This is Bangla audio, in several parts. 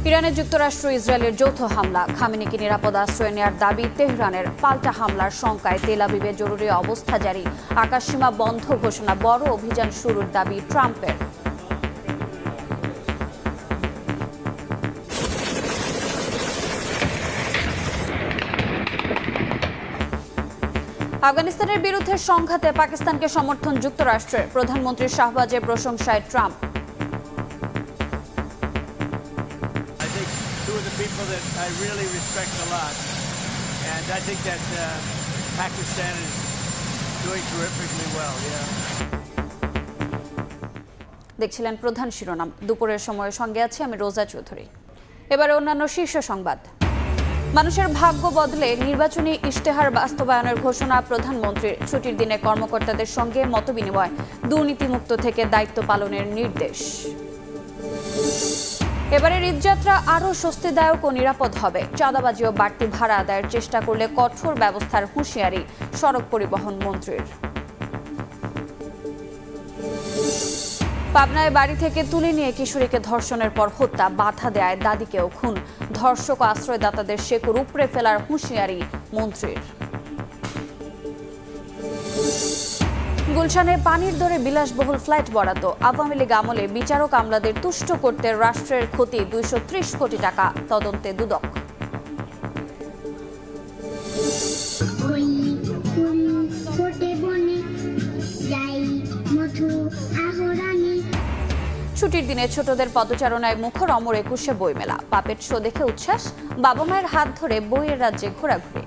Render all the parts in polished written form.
ইরানে যুক্তরাষ্ট্র ইসরায়েলের যৌথ হামলা, খামেনিকে নিরাপদ আশ্রয় নেওয়ার দাবি তেহরানের, পাল্টা হামলার শঙ্কায় তেল আবিবে জরুরি অবস্থা জারি, আকাশসীমা বন্ধ ঘোষণা, বড় অভিযান শুরুর দাবি ট্রাম্পের। আফগানিস্তানের বিরুদ্ধে সংঘাতে পাকিস্তানকে সমর্থন যুক্তরাষ্ট্রের, প্রধানমন্ত্রী শাহবাজের প্রশংসায় Trump. Two of the people that I really respect a lot, and I think that Pakistan is doing terrifically well. Yeah. দেখছিলেন প্রধান শিরোনাম। দুপুরের সময়ের সঙ্গে আছি আমি রোজা চৌধুরী। এবারে অন্যান্য শীর্ষ সংবাদ। মানুষের ভাগ্য বদলে নির্বাচনী ইশতেহার বাস্তবায়নের ঘোষণা প্রধানমন্ত্রীর, ছুটির দিনে কর্মকর্তাদের সঙ্গে মতবিনিময়, দুর্নীতিমুক্ত থেকে দায়িত্ব পালনের নির্দেশ। এবারের ঈদযাত্রা আরও স্বস্তিদায়ক ও নিরাপদ হবে, চাঁদাবাজি ও বাড়তি ভাড়া আদায়ের চেষ্টা করলে কঠোর ব্যবস্থার হুঁশিয়ারি সড়ক পরিবহন মন্ত্রীর। পাবনায় বাড়ি থেকে তুলে নিয়ে কিশোরীকে ধর্ষণের পর হত্যা, বাধা দেয় দাদিকেও খুন, ধর্ষক ও আশ্রয়দাতাদের শেকড় উপড়ে ফেলার হুঁশিয়ারি মন্ত্রীর। গুলশানে পানির দরে বিলাসবহুল ফ্লাইট বরাদ্দ, আওয়ামী লীগ আমলে বিচারক আমলাদের তুষ্ট করতে রাষ্ট্রের ক্ষতি 230 কোটি টাকা, তদন্তে দুদক। ছুটির দিনে ছোটদের পদচারণায় মুখর অমর 21শে বইমেলা, পাপেট শো দেখে উচ্ছ্বাস, বাবা মায়ের হাত ধরে বইয়ের রাজ্যে ঘোরাঘুরি।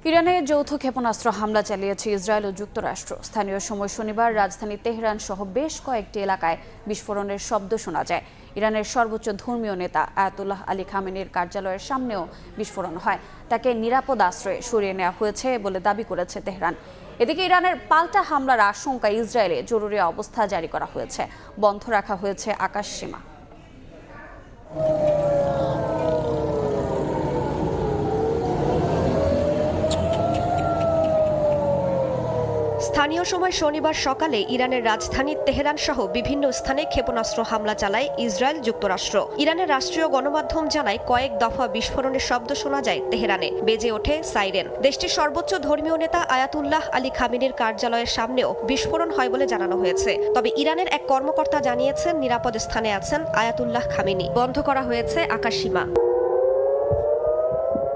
ইরানে যৌথ ক্ষেপণাস্ত্র হামলা চালিয়েছে ইসরায়েল ও যুক্তরাষ্ট্র। স্থানীয় সময় শনিবার রাজধানী তেহরান সহ বেশ কয়েকটি এলাকায় বিস্ফোরণের শব্দ শোনা যায়। ইরানের সর্বোচ্চ ধর্মীয় নেতা আয়াতুল্লাহ আলী খামেনির কার্যালয়ের সামনেও বিস্ফোরণ হয়। তাকে নিরাপদ আশ্রয়ে সরিয়ে নেওয়া হয়েছে বলে দাবি করেছে তেহরান। এদিকে ইরানের পাল্টা হামলার আশঙ্কায় ইসরায়েলে জরুরি অবস্থা জারি করা হয়েছে, বন্ধ রাখা হয়েছে আকাশসীমা। স্থানীয় সময় শনিবার সকালে ইরানের রাজধানী তেহরান সহ বিভিন্ন স্থানে ক্ষেপণাস্ত্র হামলা চালায় ইসরায়েল যুক্তরাষ্ট্র। ইরানের রাষ্ট্রীয় গণমাধ্যম জানায় কয়েক দফা বিস্ফোরণের শব্দ শোনা যায় তেহরানে, বেজে ওঠে সাইরেন। দেশটির সর্বোচ্চ ধর্মীয় নেতা আয়াতুল্লাহ আলী খামেনির কার্যালয়ের সামনেও বিস্ফোরণ হয় বলে জানানো হয়েছে। তবে ইরানের এক কর্মকর্তা জানিয়েছেন নিরাপদ স্থানে আছেন আয়াতুল্লাহ খামেনি। বন্ধ করা হয়েছে আকাশসীমা।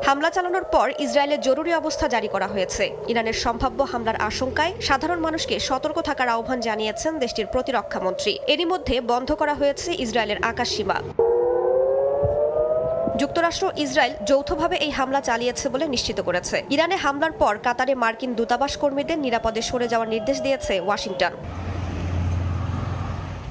হামলা চালানোর পর ইসরায়েলের জরুরি অবস্থা জারি করা হয়েছে। ইরানের সম্ভাব্য হামলার আশঙ্কায় সাধারণ মানুষকে সতর্ক থাকার আহ্বান জানিয়েছেন দেশটির প্রতিরক্ষা মন্ত্রী। এরই মধ্যে বন্ধ করা হয়েছে ইসরায়েলের আকাশসীমা। যুক্তরাষ্ট্র ইসরায়েল যৌথভাবে এই হামলা চালিয়েছে বলে নিশ্চিত করেছে। ইরানে হামলার পর কাতারে মার্কিন দূতাবাস কর্মীদের নিরাপদে সরে যাওয়ার নির্দেশ দিয়েছে ওয়াশিংটন।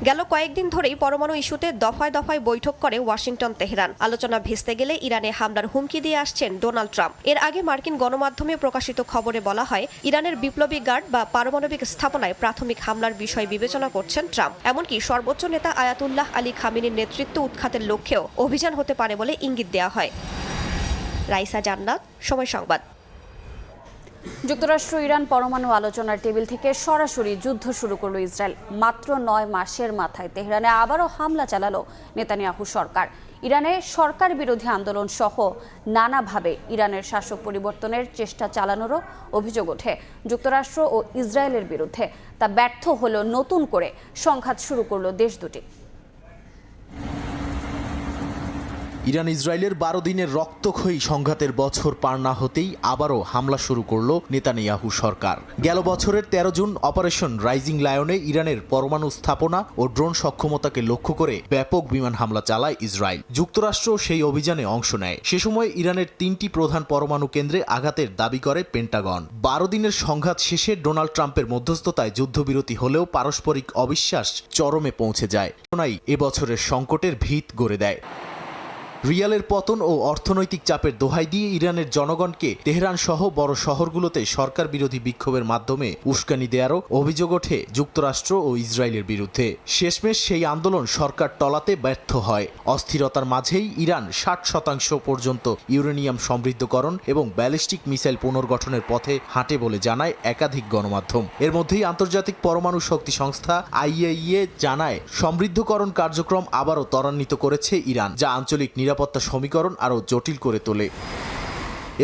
গেল কয়েকদিন ধরেই পরমাণু ইস্যুতে দফায় দফায় বৈঠক করে ওয়াশিংটন তেহরান। আলোচনা ভেস্তে গেলে ইরানে হামলার হুমকি দিয়ে আসছেন ডোনাল্ড ট্রাম্প। এর আগে মার্কিন গণমাধ্যমে প্রকাশিত খবরে বলা হয়, ইরানের বিপ্লবী গার্ড বা পারমাণবিক স্থাপনায় প্রাথমিক হামলার বিষয় বিবেচনা করছেন ট্রাম্প। এমনকি সর্বোচ্চ নেতা আয়াতুল্লাহ আলী খামেনির নেতৃত্ব উৎখাতের লক্ষ্যেও অভিযান হতে পারে বলে ইঙ্গিত দেওয়া হয়। রাইসা জান্নাত, সময় সংবাদ। যুক্তরাষ্ট্র ইরান পরমাণু আলোচনার টেবিল থেকে সরাসরি যুদ্ধ শুরু করলো ইসরায়েল। মাত্র 9 মাসের মাথায় তেহরানে আবারও হামলা চালালো নেতানিয়াহু সরকার। ইরানে সরকার বিরোধী আন্দোলন সহ নানাভাবে ইরানের শাসক পরিবর্তনের চেষ্টা চালানোরও অভিযোগ ওঠে যুক্তরাষ্ট্র ও ইসরায়েলের বিরুদ্ধে। তা ব্যর্থ হলো, নতুন করে সংঘাত শুরু করলো দেশ দুটি। ইরান ইসরায়েলের 12 দিনের রক্তক্ষয়ী সংঘাতের বছর পার না হতেই আবারও হামলা শুরু করল নেতানিয়াহু সরকার। গেল বছরের 13 জুন অপারেশন রাইজিং লায়নে ইরানের পরমাণু স্থাপনা ও ড্রোন সক্ষমতাকে লক্ষ্য করে ব্যাপক বিমান হামলা চালায় ইসরায়েল। যুক্তরাষ্ট্র সেই অভিযানে অংশ নেয়। সে সময় ইরানের 3টি প্রধান পরমাণু কেন্দ্রে আঘাতের দাবি করে পেন্টাগন। 12 দিনের সংঘাত শেষে ডোনাল্ড ট্রাম্পের মধ্যস্থতায় যুদ্ধবিরতি হলেও পারস্পরিক অবিশ্বাস চরমে পৌঁছে যায়। এবছরের সংকটের ভিত গড়ে দেয়। রিয়ালের পতন ও অর্থনৈতিক চাপের দোহাই দিয়ে ইরানের জনগণকে তেহরান সহ বড় শহরগুলোতে সরকার বিরোধী বিক্ষোভের মাধ্যমে উস্কানি দেওয়ারও অভিযোগ ওঠে যুক্তরাষ্ট্র ও ইসরায়েলের বিরুদ্ধে। শেষমেশ সেই আন্দোলন সরকার টলাতে ব্যর্থ হয়। অস্থিরতার মাঝেই ইরান 60% পর্যন্ত ইউরেনিয়াম সমৃদ্ধকরণ এবং ব্যালিস্টিক মিসাইল পুনর্গঠনের পথে হাঁটে বলে জানায় একাধিক গণমাধ্যম। এর মধ্যেই আন্তর্জাতিক পরমাণু শক্তি সংস্থা IAEA জানায় সমৃদ্ধকরণ কার্যক্রম আবারও ত্বরান্বিত করেছে ইরান, যা আঞ্চলিক নিরাপত্তা সমীকরণ আরও জটিল করে তোলে।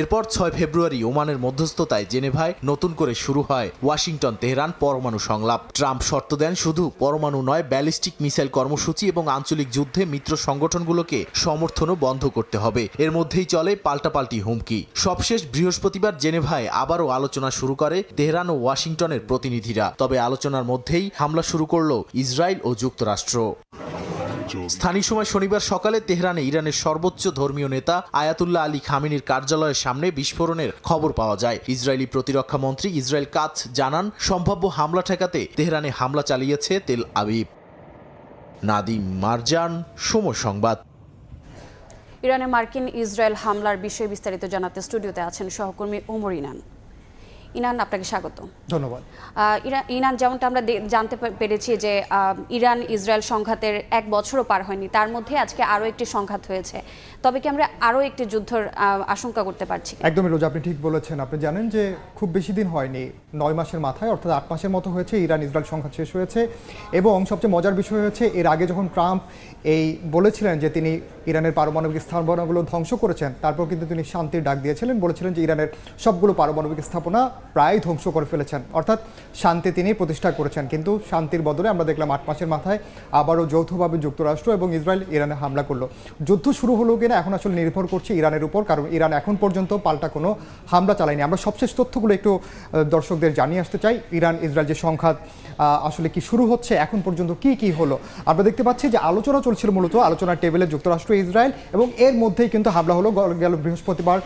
এরপর 6 ফেব্রুয়ারি ওমানের মধ্যস্থতায় জেনেভায় নতুন করে শুরু হয় ওয়াশিংটন তেহরান পরমাণু সংলাপ। ট্রাম্প শর্ত দেন শুধু পরমাণু নয়, ব্যালিস্টিক মিসাইল কর্মসূচি এবং আঞ্চলিক যুদ্ধে মিত্র সংগঠনগুলোকে সমর্থনও বন্ধ করতে হবে। এর মধ্যেই চলে পাল্টাপাল্টি হুমকি। সবশেষ বৃহস্পতিবার জেনেভায় আবারও আলোচনা শুরু করে তেহরান ও ওয়াশিংটনের প্রতিনিধিরা। তবে আলোচনার মধ্যেই হামলা শুরু করল ইসরায়েল ও যুক্তরাষ্ট্র। স্থানীয় সময় শনিবার সকালে তেহরানে ইরানের সর্বোচ্চ ধর্মীয় নেতা আয়াতুল্লাহ আলী খামেনির কার্যালয়ের সামনে বিস্ফোরণের খবর পাওয়া যায়। ইসরায়েলি প্রতিরক্ষা মন্ত্রী ইসরায়েল কাৎজ জানান, সম্ভাব্য হামলা ঠেকাতে তেহরানে হামলা চালিয়েছে তেল আবিব। নাদিম মারজান, সময় সংবাদ। ইরানে মার্কিন ইসরায়েল হামলার বিষয়ে বিস্তারিত জানাতে স্টুডিওতে আছেন সহকর্মী ওমর ইনান। ইনান, আপনাকে স্বাগত। ধন্যবাদ। ইনান, যেমনটা আমরা জানতে পেরেছি যে ইরান ইসরায়েল সংঘাতের 1 বছরও পার হয়নি, তার মধ্যে আজকে আরও একটি সংঘাত হয়েছে। তবে কি আমরা আরও একটি যুদ্ধের আশঙ্কা করতে পারছি? একদমই রোজা, আপনি ঠিক বলেছেন। আপনি জানেন যে খুব বেশি দিন হয়নি, 9 মাসের মাথায় অর্থাৎ 8 মাসের মতো হয়েছে ইরান ইসরায়েল সংঘাত শেষ হয়েছে। এবং সবচেয়ে মজার বিষয় হচ্ছে, এর আগে যখন ট্রাম্প বলেছিলেন যে তিনি ইরানের পারমাণবিক স্থাপনাগুলো ধ্বংস করেছেন, তারপর কিন্তু তিনি শান্তির ডাক দিয়েছিলেন, বলেছিলেন যে ইরানের সবগুলো পারমাণবিক স্থাপনা প্রায় ধ্বংস করে ফেলেছেন, অর্থাৎ শান্তি তিনি প্রতিষ্ঠা করেছেন। কিন্তু শান্তির বদলে আমরা দেখলাম 8 মাসের মাথায় আবারও যৌথভাবে যুক্তরাষ্ট্র এবং ইসরায়েল ইরানে হামলা করলো। যুদ্ধ শুরু হলো কিনা এখন আসলে নির্ভর করছে ইরানের উপর, কারণ ইরান এখন পর্যন্ত পাল্টা কোনো হামলা চালায়নি। আমরা সবশেষ তথ্যগুলো একটু দর্শকদের জানিয়ে আসতে চাই। ইরান ইসরায়েল যে সংঘাত আসলে কি শুরু হচ্ছে, এখন পর্যন্ত কি হলো, আমরা দেখতে পাচ্ছি যে আলোচনা চলছিল, মূলত আলোচনার টেবিলে যুক্তরাষ্ট্র ইসরায়েল, এবং এর মধ্যেই কিন্তু হামলা হলো। গেল বৃহস্পতিবার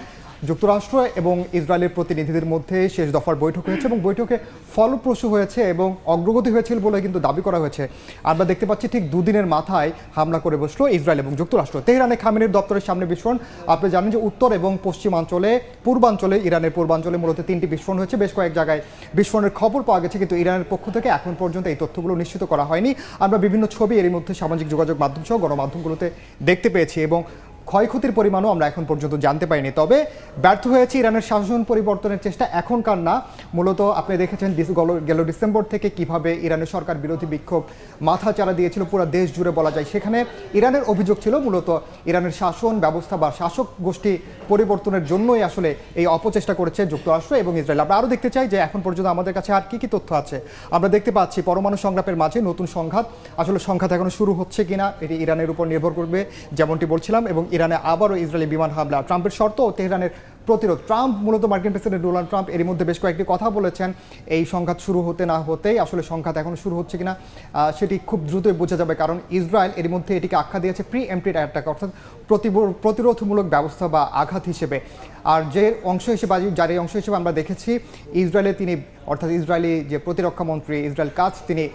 যুক্তরাষ্ট্র এবং ইসরায়েলের প্রতিনিধিদের মধ্যে শেষ দফার বৈঠক হয়েছে এবং বৈঠকে ফলপ্রসূ হয়েছে এবং অগ্রগতি হয়েছিল বলে কিন্তু দাবি করা হয়েছে। আমরা দেখতে পাচ্ছি ঠিক 2 দিনের মাথায় হামলা করে বসলো ইসরায়েল এবং যুক্তরাষ্ট্র। তেহরানে খামেনির দপ্তরের সামনে বিস্ফোরণ। আপনি জানেন যে উত্তর এবং পশ্চিমাঞ্চলে, পূর্বাঞ্চলে, ইরানের পূর্বাঞ্চলে মূলত 3টি বিস্ফোরণ হয়েছে। বেশ কয়েক জায়গায় বিস্ফোরণের খবর পাওয়া গেছে, কিন্তু ইরানের পক্ষ থেকে এখন পর্যন্ত এই তথ্যগুলো নিশ্চিত করা হয়নি। আমরা বিভিন্ন ছবি এরই মধ্যে সামাজিক যোগাযোগ মাধ্যম সহ গণমাধ্যমগুলোতে দেখতে পেয়েছি এবং ক্ষয়ক্ষতির পরিমাণও আমরা এখন পর্যন্ত জানতে পাইনি। তবে ব্যর্থ হয়েছে ইরানের শাসন পরিবর্তনের চেষ্টা, এখনকার না। মূলত আপনি দেখেছেন গেল ডিসেম্বর থেকে কিভাবে ইরানের সরকার বিরোধী বিক্ষোভ মাথা চাড়া দিয়েছিল পুরো দেশ জুড়ে বলা যায়। সেখানে ইরানের অভিযোগ ছিল মূলত ইরানের শাসন ব্যবস্থা বা শাসক গোষ্ঠী পরিবর্তনের জন্যই আসলে এই অপচেষ্টা করেছে যুক্তরাষ্ট্র এবং ইসরায়েল। আমরা আরও দেখতে চাই যে এখন পর্যন্ত আমাদের কাছে আর কি তথ্য আছে। আমরা দেখতে পাচ্ছি পরমাণু সংঘাতের মাঝে নতুন সংঘাত, আসলে সংঘাত এখনো শুরু হচ্ছে কিনা এটি ইরানের উপর নির্ভর করবে, যেমনটি বলছিলাম। এবং ইরানে আবারও ইসরায়েলি বিমান হামলা, ট্রাম্পের শর্ত ও তেহরানের প্রতিরোধ। ট্রাম্প মূলত মার্কিন প্রেসিডেন্ট ডোনাল্ড ট্রাম্প এর মধ্যে বেশ কয়েকটি কথা বলেছেন। এই সংঘাত শুরু হতে না হতেই আসলে সংঘাত এখন শুরু হচ্ছে কিনা সেটি খুব দ্রুতই বোঝা যাবে, কারণ ইসরায়েল এর মধ্যে এটিকে আখ্যা দিয়েছে প্রি এমপ্টেড অ্যাটাক, অর্থাৎ প্রতিরোধমূলক ব্যবস্থা বা আঘাত হিসেবে। আর যে অংশ হিসেবে, যার এই অংশ হিসেবে আমরা দেখেছি ইসরায়েলি যে প্রতিরক্ষা মন্ত্রী ইসরায়েল কাৎজ, তিনি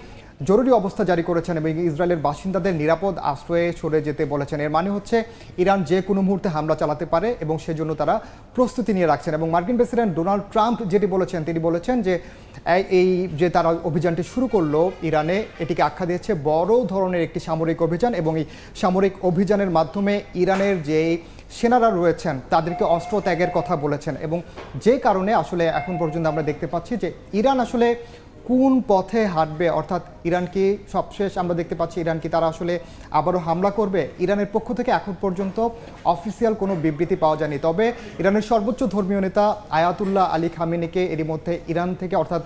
জরুরি অবস্থা জারি করেছেন এবং ইসরায়েলের বাসিন্দাদের নিরাপদ আশ্রয়ে সরে যেতে বলেছেন। এর মানে হচ্ছে ইরান যে কোনো মুহূর্তে হামলা চালাতে পারে এবং সেজন্য তারা প্রস্তুতি নিয়ে রাখছেন। এবং মার্কিন প্রেসিডেন্ট ডোনাল্ড ট্রাম্প যেটি বলেছেন, তিনি বলেছেন যে এই যে তারা অভিযানটি শুরু করলো ইরানে, এটিকে আখ্যা দিয়েছে বড় ধরনের একটি সামরিক অভিযান এবং এই সামরিক অভিযানের মাধ্যমে ইরানের যে সেনারা রয়েছেন তাদেরকে অস্ত্র ত্যাগের কথা বলেছেন। এবং যে কারণে আসলে এখন পর্যন্ত আমরা দেখতে পাচ্ছি যে ইরান আসলে কোন পথে হাঁটবে, অর্থাৎ ইরান কি সবশেষ আমরা দেখতে পাচ্ছি ইরান কি তারা আসলে আবারও হামলা করবে। ইরানের পক্ষ থেকে এখন পর্যন্ত অফিসিয়াল কোনো বিবৃতি পাওয়া যায়নি। তবে ইরানের সর্বোচ্চ ধর্মীয় নেতা আয়াতুল্লাহ আলী খামেনিকে এরই মধ্যে ইরান থেকে, অর্থাৎ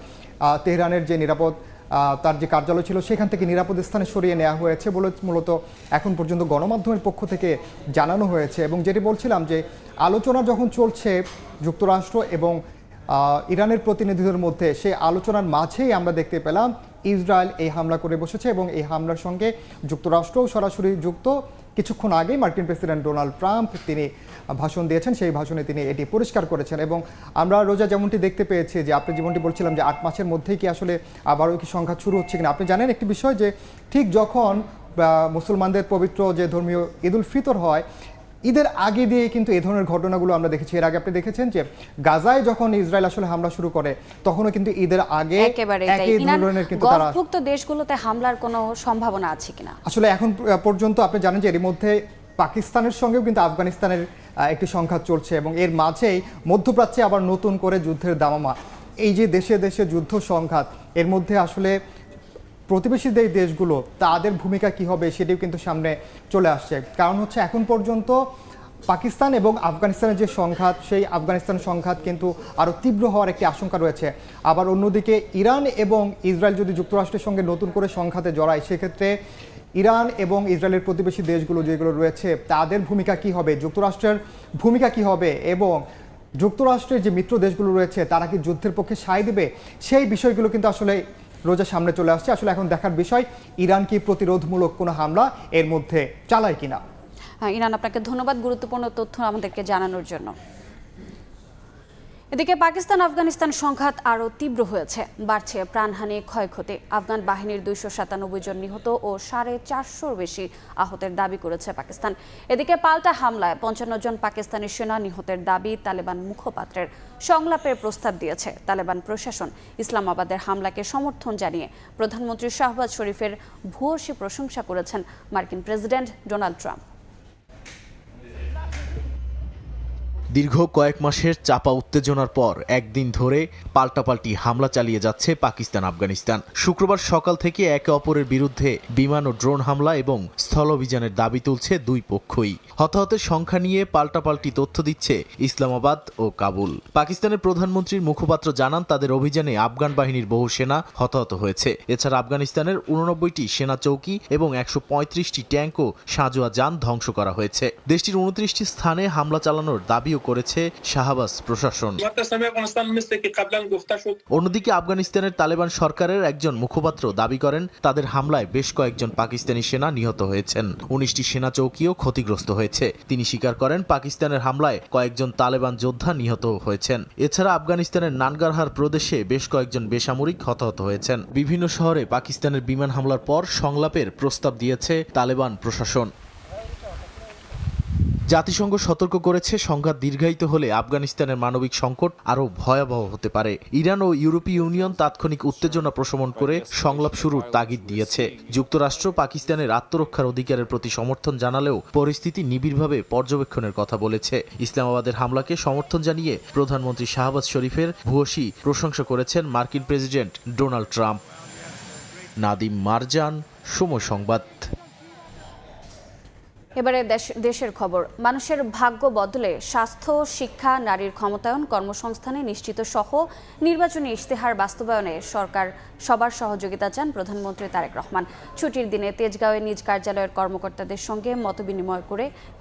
তেহরানের যে তার যে কার্যালয় ছিল সেখান থেকে নিরাপদ স্থানে সরিয়ে নেওয়া হয়েছে বলে মূলত এখন পর্যন্ত গণমাধ্যমের পক্ষ থেকে জানানো হয়েছে। এবং যেটি বলছিলাম যে আলোচনা যখন চলছে যুক্তরাষ্ট্র এবং ইরানের প্রতিনিধিদের মধ্যে, সেই আলোচনার মাঝেই আমরা দেখতে পেলাম ইসরায়েল এই হামলা করে বসেছে এবং এই হামলার সঙ্গে যুক্তরাষ্ট্রও সরাসরি যুক্ত। কিছুক্ষণ আগেই মার্কিন প্রেসিডেন্ট ডোনাল্ড ট্রাম্প তিনি ভাষণ দিয়েছেন, সেই ভাষণে তিনি এটি পরিষ্কার করেছেন। এবং আমরা রোজা যেমনটি দেখতে পেয়েছি যে আপনি যেমনটি বলছিলাম যে 8 মাসের মধ্যেই কি আসলে আবারও কি সংঘাত শুরু হচ্ছে কিনা। আপনি জানেন একটি বিষয় যে ঠিক যখন মুসলমানদের পবিত্র যে ধর্মীয় ঈদ উল ফিতর হয়, ঈদের আগে দিয়ে কিন্তু এই ধরনের ঘটনাগুলো আমরা দেখেছি। এর আগে আপনি দেখেছেন যে গাজায় যখন ইসরায়েল আসলে হামলা শুরু করে তখনও কিন্তু ঈদের আগে একেবারেই তাই। একই ইনান, ধরনের কিন্তু তারা গলফভুক্ত দেশগুলোতে হামলার কোনো সম্ভাবনা আছে কিনা? আসলে এখন পর্যন্ত আপনি জানেন যে এর মধ্যে পাকিস্তানের সঙ্গেও কিন্তু আফগানিস্তানের একটি সংঘাত চলছে এবং এর মাঝেই মধ্যপ্রাচ্যে আবার নতুন করে যুদ্ধের দামামা। এই যে দেশে দেশে যুদ্ধ সংঘাত, এর মধ্যে আসলে প্রতিবেশী দেশগুলো তাদের ভূমিকা কি হবে সেটিও কিন্তু সামনে চলে আসছে। কারণ হচ্ছে এখন পর্যন্ত পাকিস্তান এবং আফগানিস্তানের যে সংঘাত, সেই আফগানিস্তান সংঘাত কিন্তু আরও তীব্র হওয়ার একটি আশঙ্কা রয়েছে। আবার অন্যদিকে ইরান এবং ইসরায়েল যদি যুক্তরাষ্ট্রের সঙ্গে নতুন করে সংঘাতে জড়ায়, সেক্ষেত্রে ইরান এবং ইসরায়েলের প্রতিবেশী দেশগুলো যেগুলো রয়েছে তাদের ভূমিকা কি হবে, যুক্তরাষ্ট্রের ভূমিকা কি হবে এবং যুক্তরাষ্ট্রের যে মিত্র দেশগুলো রয়েছে তারা কি যুদ্ধের পক্ষে সায় দিবে, সেই বিষয়গুলো কিন্তু আসলে রোজা সামনে চলে আসছে। আসলে এখন দেখার বিষয় ইরান কি প্রতিরোধমূলক কোনো হামলা এর মধ্যে চালায় কিনা। হ্যাঁ ইরান, আপনাকে ধন্যবাদ গুরুত্বপূর্ণ তথ্য আমাদেরকে জানানোর জন্য। এদিকে পাকিস্তান আফগানিস্তান সংঘাত আরও তীব্র হয়েছে, বাড়ছে প্রাণহানি, ক্ষয়ক্ষতি। আফগান বাহিনীর 297 জন নিহত ও 450-র বেশি আহতের দাবি করেছে পাকিস্তান। এদিকে পাল্টা হামলায় 55 জন পাকিস্তানি সেনা নিহতের দাবি তালেবান মুখপাত্রের। সংলাপের প্রস্তাব দিয়েছে তালেবান প্রশাসন। ইসলামাবাদের হামলাকে সমর্থন জানিয়ে প্রধানমন্ত্রী শাহবাজ শরীফের ভূয়সী প্রশংসা করেছেন মার্কিন প্রেসিডেন্ট ডোনাল্ড ট্রাম্প। দীর্ঘ কয়েক মাসের চাপা উত্তেজনার পর একদিন ধরে পাল্টাপাল্টি হামলা চালিয়ে যাচ্ছে পাকিস্তান আফগানিস্তান। শুক্রবার সকাল থেকে একে অপরের বিরুদ্ধে বিমান ও ড্রোন হামলা এবং স্থল অভিযানের দাবি তুলছে দুই পক্ষই। হতাহতের সংখ্যা নিয়ে পাল্টাপাল্টি তথ্য দিচ্ছে ইসলামাবাদ ও কাবুল। পাকিস্তানের প্রধানমন্ত্রীর মুখপাত্র জানান তাদের অভিযানে আফগান বাহিনীর বহু সেনা হতাহত হয়েছে। এছাড়া আফগানিস্তানের 89টি সেনা চৌকি এবং 135টি ট্যাঙ্ক ও সাঁজোয়া যান ধ্বংস করা হয়েছে। দেশটির 29টি স্থানে হামলা চালানোর দাবিও করেছে শাহবাজ প্রশাসন। অন্যদিকে আফগানিস্তানের তালেবান সরকারের একজন মুখপাত্র দাবি করেন তাদের হামলায় বেশ কয়েকজন পাকিস্তানি সেনা নিহত হয়েছেন, 19টি সেনা চৌকিও ক্ষতিগ্রস্ত হয়েছে। তিনি স্বীকার করেন পাকিস্তানের হামলায় কয়েকজন তালেবান যোদ্ধা নিহত হয়েছেন। এছাড়া আফগানিস্তানের নানগারহার প্রদেশে বেশ কয়েকজন বেসামরিক হতাহত হয়েছেন। বিভিন্ন শহরে পাকিস্তানের বিমান হামলার পর সংলাপের প্রস্তাব দিয়েছে তালেবান প্রশাসন। জাতিসংঘ সতর্ক করেছে সংঘাত দীর্ঘায়িত হলে আফগানিস্তানের মানবিক সংকট আরও ভয়াবহ হতে পারে। ইরান ও ইউরোপীয় ইউনিয়ন তাৎক্ষণিক উত্তেজনা প্রশমন করে সংলাপ শুরুর তাগিদ দিয়েছে। যুক্তরাষ্ট্র পাকিস্তানের আত্মরক্ষার অধিকারের প্রতি সমর্থন জানালেও পরিস্থিতি নিবিড়ভাবে পর্যবেক্ষণের কথা বলেছে। ইসলামাবাদের হামলাকে সমর্থন জানিয়ে প্রধানমন্ত্রী শাহবাজ শরীফের ভূয়সী প্রশংসা করেছেন মার্কিন president Donald Trump. Nadim Marjan, Somoy Sangbad. এবারে দেশের খবর। মানুষের ভাগ্য বদলে স্বাস্থ্য, শিক্ষা, নারীর ক্ষমতায়ন, কর্মসংস্থানে নিশ্চিত সহ নির্বাচনী ইশতেহার বাস্তবায়নে সরকার সবার সহযোগিতা চান প্রধানমন্ত্রী তারেক রহমান। ছুটির দিনে তেজগাঁওয়ে নিজ কার্যালয়ের কর্মকর্তাদের সঙ্গে মতবিনিময়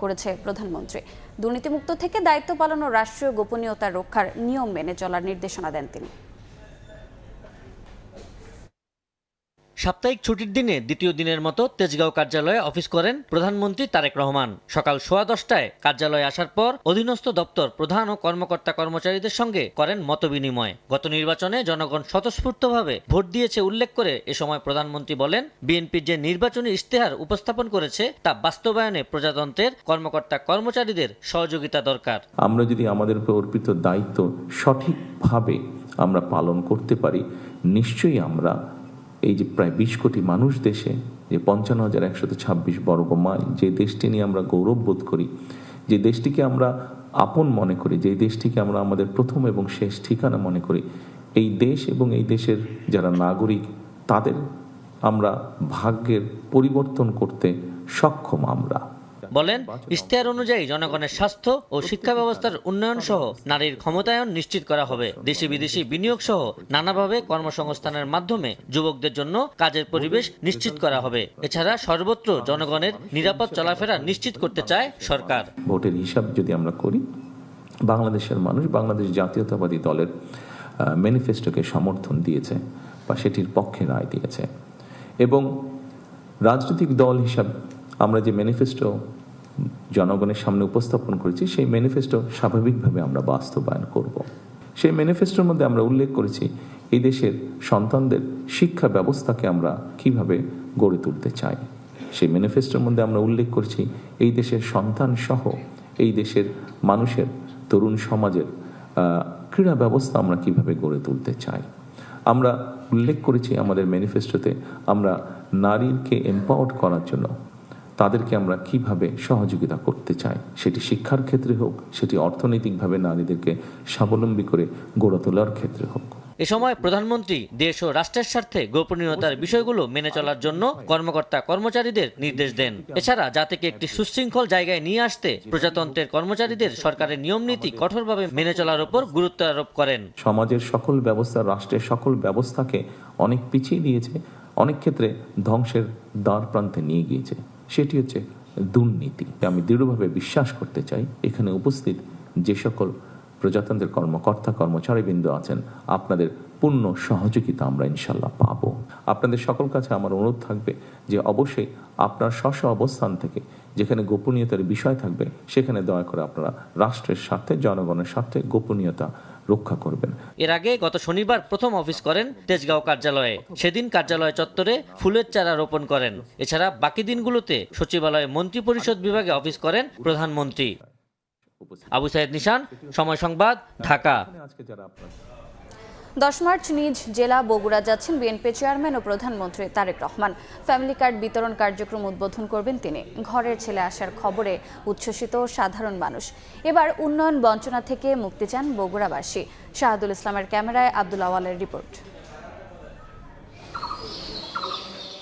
করেছে প্রধানমন্ত্রী। দুর্নীতিমুক্ত থেকে দায়িত্ব পালন ও রাষ্ট্রীয় গোপনীয়তা রক্ষার নিয়ম মেনে চলার নির্দেশনা দেন তিনি। সাপ্তাহিক ছুটির দিনে দ্বিতীয় দিনের মতো তেজগাঁও কার্যালয়ে অফিস করেন প্রধানমন্ত্রী তারেক রহমান। সকাল 10:15টায় কার্যালয়ে আসার পর অধীনস্থ দপ্তর প্রধান ও কর্মকর্তা কর্মচারীদের সঙ্গে করেন মতবিনিময়। গত নির্বাচনে জনগণ স্বতঃস্ফূর্তভাবে ভোট দিয়েছে উল্লেখ করে এ সময় প্রধানমন্ত্রী বলেন, বিএনপির যে নির্বাচনী ইশতেহার উপস্থাপন করেছে তা বাস্তবায়নে প্রজাতন্ত্রের কর্মকর্তা কর্মচারীদের সহযোগিতা দরকার। আমরা যদি আমাদের উপর অর্পিত দায়িত্ব সঠিকভাবে আমরা পালন করতে পারি, নিশ্চয়ই আমরা এই যে প্রায় 20 কোটি মানুষ দেশে, যে 55,126 বর্গ মাইল, যে দেশটি নিয়ে আমরা গৌরব বোধ করি, যে দেশটিকে আমরা আপন মনে করি, যে দেশটিকে আমরা আমাদের প্রথম এবং শেষ ঠিকানা মনে করি, এই দেশ এবং এই দেশের যারা নাগরিক তাদের আমরা ভাগ্যের পরিবর্তন করতে সক্ষম। আমরা বলেন, ইশতেহার অনুযায়ী জনগণের স্বাস্থ্য ও শিক্ষা ব্যবস্থার উন্নয়ন সহ নারীর ক্ষমতায়ন নিশ্চিত করা হবে। দেশি বিদেশি বিনিয়োগ সহ নানাভাবে কর্মসংস্থানের মাধ্যমে যুবকদের জন্য কাজের পরিবেশ নিশ্চিত করা হবে। এছাড়া সর্বত্র জনগণের নিরাপদ চলাফেরা নিশ্চিত করতে চায় সরকার। ভোটের হিসাব যদি আমরা করি, বাংলাদেশের মানুষ বাংলাদেশ জাতীয়তাবাদী দলের ম্যানিফেস্টোকে সমর্থন দিয়েছে বা সেটির পক্ষে রায় দিয়েছে, এবং রাজনৈতিক দল হিসাব আমরা যে ম্যানিফেস্টো জনগণের সামনে উপস্থাপন করেছি, সেই ম্যানিফেস্টো স্বাভাবিকভাবে আমরা বাস্তবায়ন করব। সেই ম্যানিফেস্টোর মধ্যে আমরা উল্লেখ করেছি এই দেশের সন্তানদের শিক্ষা ব্যবস্থাকে আমরা কিভাবে গড়ে তুলতে চাই। সেই ম্যানিফেস্টোর মধ্যে আমরা উল্লেখ করছি এই দেশের সন্তান সহ এই দেশের মানুষের তরুণ সমাজের ক্রীড়া ব্যবস্থা আমরা কিভাবে গড়ে তুলতে চাই। আমরা উল্লেখ করেছি আমাদের ম্যানিফেস্টোতে আমরা নারীকে এম্পাওয়ার্ড করার জন্য তাদেরকে আমরা কিভাবে সহযোগিতা করতে চাই, সেটি শিক্ষার ক্ষেত্রে হোক, সেটি অর্থনৈতিকভাবে নারীদেরকে স্বাবলম্বী করে গড়ে তোলার ক্ষেত্রে হোক। এ সময় প্রধানমন্ত্রী দেশ ও রাষ্ট্রের স্বার্থে গোপনীয়তার বিষয়গুলো মেনে চলার জন্য কর্মকর্তা কর্মচারীদের নির্দেশ দেন। এছাড়া জাতিকে একটি সুশৃঙ্খল জায়গায় নিয়ে আসতে প্রজাতন্ত্রের কর্মচারীদের সরকারের নিয়মনীতি কঠোরভাবে মেনে চলার উপর গুরুত্ব আরোপ করেন। সমাজের সকল ব্যবস্থা, রাষ্ট্রের সকল ব্যবস্থাকে অনেক পিছিয়ে দিয়েছে, অনেক ক্ষেত্রে ধ্বংসের দ্বার প্রান্তে নিয়ে গিয়েছে, সেটি হচ্ছে দুর্নীতি। আমি দৃঢ়ভাবে বিশ্বাস করতে চাই এখানে উপস্থিত যে সকল প্রজাতন্ত্রের কর্মকর্তা কর্মচারীবৃন্দ আছেন, আপনাদের পূর্ণ সহযোগিতা আমরা ইনশাল্লাহ পাব। আপনাদের সকল কাছে আমার অনুরোধ থাকবে যে অবশ্যই আপনার স্ব অবস্থান থেকে যেখানে গোপনীয়তার বিষয় থাকবে সেখানে দয়া করে আপনারা রাষ্ট্রের স্বার্থে, জনগণের স্বার্থে গোপনীয়তা রক্ষা করবেন। এর আগে গত শনিবার প্রথম অফিস করেন তেজগাঁও কার্যালয়ে। সেদিন কার্যালয় চত্বরে ফুলের চারা রোপণ করেন। এছাড়া বাকি দিনগুলোতে সচিবালয়ে মন্ত্রিপরিষদ বিভাগে অফিস করেন প্রধানমন্ত্রী। আবু সাইদ নিশান, সময় সংবাদ, ঢাকা। 10 মার্চ নিজ জেলা বগুড়া যাচ্ছেন বিএনপি চেয়ারম্যান ও প্রধানমন্ত্রী তারেক রহমান। ফ্যামিলি কার্ড বিতরণ কার্যক্রম উদ্বোধন করবেন তিনি। ঘরের ছেলে আসার খবরে উচ্ছ্বসিত সাধারণ মানুষ। এবার উন্নয়ন বঞ্চনা থেকে মুক্তি চান বগুড়াবাসী। শাহাদুল ইসলামের ক্যামেরায় আব্দুল আওয়ালের রিপোর্ট।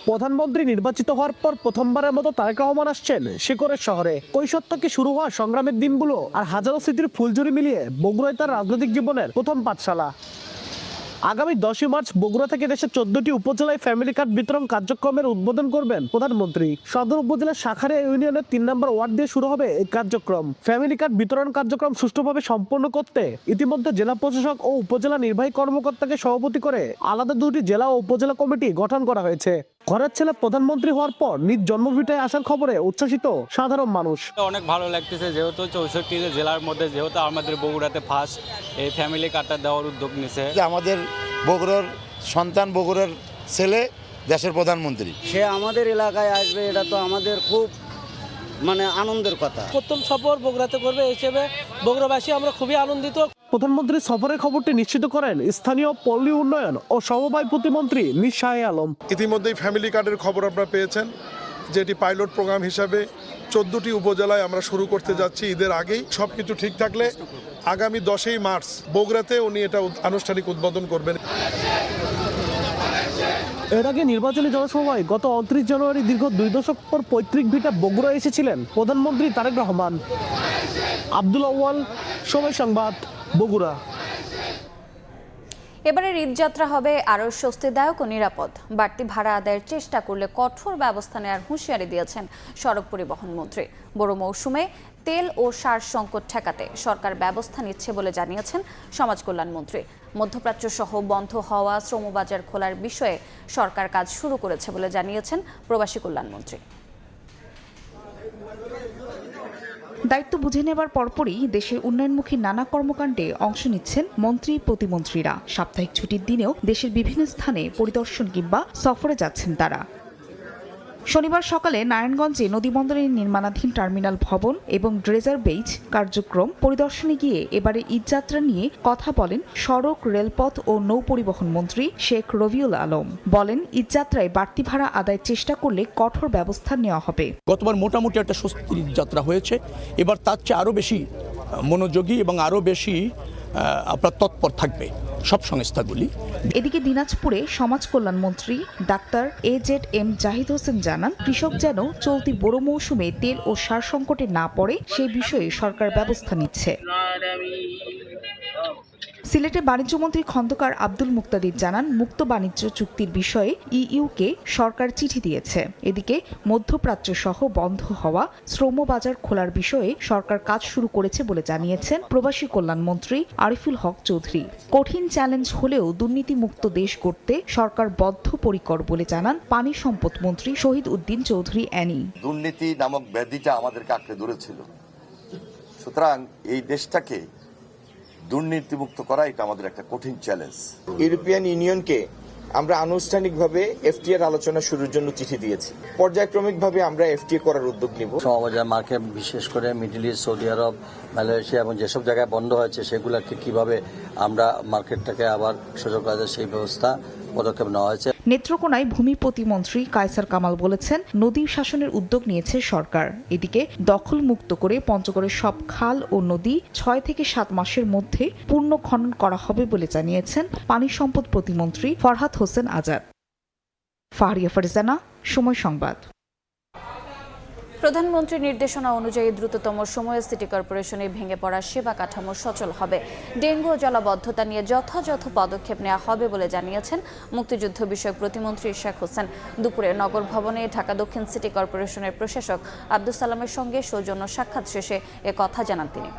প্রধানমন্ত্রী নির্বাচিত হওয়ার পর প্রথমবারের মতো তারেক রহমান আসছেন শিকরের শহরে। কৈশোর থেকে শুরু হওয়া সংগ্রামের দিনগুলো আর হাজারো স্মৃতির ফুলঝুরি মিলিয়ে বগুড়ায় তার রাজনৈতিক জীবনের প্রথম পাঠশালা। আগামী 10 মার্চ বগুড়া থেকে দেশের 14টি উপজেলায় ফ্যামিলি কার্ড বিতরণ কার্যক্রমের উদ্বোধন করবেন প্রধানমন্ত্রী। সদর উপজেলার শাখারিয়া ইউনিয়নের 3 নম্বর ওয়ার্ড দিয়ে শুরু হবে এই কার্যক্রম। ফ্যামিলি কার্ড বিতরণ কার্যক্রম সুষ্ঠুভাবে সম্পন্ন করতে ইতিমধ্যে জেলা প্রশাসক ও উপজেলা নির্বাহী কর্মকর্তাকে সভাপতি করে আলাদা 2টি জেলা ও উপজেলা কমিটি গঠন করা হয়েছে। ঘরের ছেলে প্রধানমন্ত্রী হওয়ার পর নিজ জন্মভিটায় আসার খবরে উচ্ছ্বসিত সাধারণ মানুষ। অনেক ভালো লাগতেছে, যেহেতু 64 জেলার মধ্যে যেহেতু আমাদের বগুড়াতে ফার্স্ট এই ফ্যামিলি কার্ডটা দেওয়ার উদ্যোগ নিছে। আমাদের বগুড়ার সন্তান, বগুড়ার ছেলে দেশের প্রধানমন্ত্রী, সে আমাদের এলাকায় আসবে, এটা তো আমাদের খুব আনন্দের কথা। প্রথম সফর বগুড়াতে করবে হিসেবে বগুড়াবাসী আমরা খুবই আনন্দিত। প্রধানমন্ত্রীর সফরের খবরটি নিশ্চিত করেন স্থানীয় পল্লী উন্নয়ন ও সমবায় প্রতিমন্ত্রী মীর শাহ আলম। ইতিমধ্যেই ফ্যামিলি কার্ডের খবর আপনারা পেয়েছেন, যেটি পাইলট প্রোগ্রাম হিসাবে 14টি উপজেলায় আমরা শুরু করতে যাচ্ছি ঈদের আগেই। সবকিছু ঠিক থাকলে আগামী 10 মার্চ বগুড়াতে উনি এটা আনুষ্ঠানিক উদ্বোধন করবেন। এর আগে নির্বাচনী জনসভায় গত 29 জানুয়ারি দীর্ঘ 2 দশক পর পৈতৃক ভিটা বগুড়া এসেছিলেন প্রধানমন্ত্রী তারেক রহমান। আব্দুল আওয়াল, সময় সংবাদ, বগুড়া। এবারের ঈদযাত্রা হবে আরও স্বস্তিদায়ক ও নিরাপদ। বাড়তি ভাড়া আদায়ের চেষ্টা করলে কঠোর ব্যবস্থা নেওয়ার হুঁশিয়ারি দিয়েছেন সড়ক পরিবহন মন্ত্রী। বড় মৌসুমে তেল ও সার সংকট ঠেকাতে সরকার ব্যবস্থা নিচ্ছে বলে জানিয়েছেন সমাজ কল্যাণ মন্ত্রী। মধ্যপ্রাচ্য সহ বন্ধ হওয়া শ্রমবাজার খোলার বিষয়ে সরকার কাজ শুরু করেছে বলে জানিয়েছেন প্রবাসী কল্যাণ মন্ত্রী। দায়িত্ব বুঝে নেবার পরপরই দেশের উন্নয়নমুখী নানা কর্মকাণ্ডে অংশ নিচ্ছেন মন্ত্রী প্রতিমন্ত্রীরা। সাপ্তাহিক ছুটির দিনেও দেশের বিভিন্ন স্থানে পরিদর্শন কিংবা সফরে যাচ্ছেন তারা। শনিবার সকালে নারায়ণগঞ্জে নদীবন্দরের নির্মাণাধীন টার্মিনাল ভবন এবং ড্রেজার বেইজ কার্যক্রম পরিদর্শনে গিয়ে এবারে ঈদযাত্রা নিয়ে কথা বলেন সড়ক, রেলপথ ও নৌ পরিবহন মন্ত্রী শেখ রবিউল আলম। বলেন, ঈদযাত্রায় বাড়তি ভাড়া আদায়ের চেষ্টা করলে কঠোর ব্যবস্থা নেওয়া হবে। গতবার মোটামুটি একটা স্বস্তির ঈদযাত্রা হয়েছে, এবার তার চেয়ে আরও বেশি মনোযোগী এবং আরও বেশি আপনার তৎপর থাকবে সব সংস্থাগুলি। এদিকে দিনাজপুরে সমাজ কল্যাণ মন্ত্রী ডাক্তার AZM জাহিদ হোসেন জানান, কৃষক যেন চলতি বোরো মৌসুমে তেল ও সার সংকটে না পড়ে সে বিষয়ে সরকার ব্যবস্থা নিচ্ছে। সিলেটে বাণিজ্যমন্ত্রী খন্দকার আব্দুল মুক্তাদির জানান, মুক্ত বাণিজ্য চুক্তির বিষয়ে ইইউকে সরকার চিঠি দিয়েছে। এদিকে মধ্যপ্রাচ্য সহ বন্ধ হওয়া শ্রমবাজার খোলার বিষয়ে সরকার কাজ শুরু করেছে বলে জানিয়েছেন প্রবাসী কল্যাণ মন্ত্রী আরিফুল হক চৌধুরী। কঠিন চ্যালেঞ্জ হলেও দুর্নীতিমুক্ত দেশ গড়তে সরকার বদ্ধপরিকর বলে জানান পানি সম্পদ মন্ত্রী শহীদ উদ্দিন চৌধুরী অ্যানি। দুর্নীতি নামক ব্যাধিটা আমাদেরকে আঁকড়ে ধরেছিল, সুতরাং এই দেশটাকে দুর্নীতিমুক্ত করা এটা আমাদের একটা কঠিন চ্যালেঞ্জ। ইউরোপিয়ান ইউনিয়নকে আমরা আনুষ্ঠানিকভাবে এফটিএর আলোচনা শুরুর জন্য চিঠি দিয়েছি। পর্যায়ক্রমিকভাবে আমরা এফটিএ করার উদ্যোগ নিব। সমবাজার মার্কেট, বিশেষ করে মিডল ইস্ট, সৌদি আরব, মালয়েশিয়া এবং যেসব জায়গায় বন্ধ হয়েছে সেগুলোকে কিভাবে আমরা মার্কেটটাকে আবার সুযোগ করা যায় সেই ব্যবস্থা পদক্ষেপ নেওয়া হয়েছে। নেত্রকোনায় ভূমি প্রতিমন্ত্রী কায়সার কামাল বলেছেন, নদী শাসনের উদ্যোগ নিয়েছে সরকার। এদিকে দখল মুক্ত করে পঞ্চগড়ের সব খাল ও নদী 6 থেকে 7 মাসের মধ্যে পূর্ণ খনন করা হবে বলে জানিয়েছেন পানি সম্পদ প্রতিমন্ত্রী ফরহাদ হোসেন আজাদ। ফারিয়া ফারজানা, সময় সংবাদ। প্রধানমন্ত্রীর নির্দেশনা অনুযায়ী দ্রুততম সময়ে সিটি কর্পোরেশনে ভেঙে পড়া সেবা কাঠামো সচল হবে। ডেঙ্গু ও জলাবদ্ধতা নিয়ে যথাযথ পদক্ষেপ নেওয়া হবে বলে জানিয়েছেন মুক্তিযুদ্ধ বিষয়ক প্রতিমন্ত্রী শেখ হোসেন। দুপুরে নগর ভবনে ঢাকা দক্ষিণ সিটি কর্পোরেশনের প্রশাসক আব্দুল সালামের সঙ্গে সৌজন্য সাক্ষাৎ শেষে এ কথা জানান তিনি।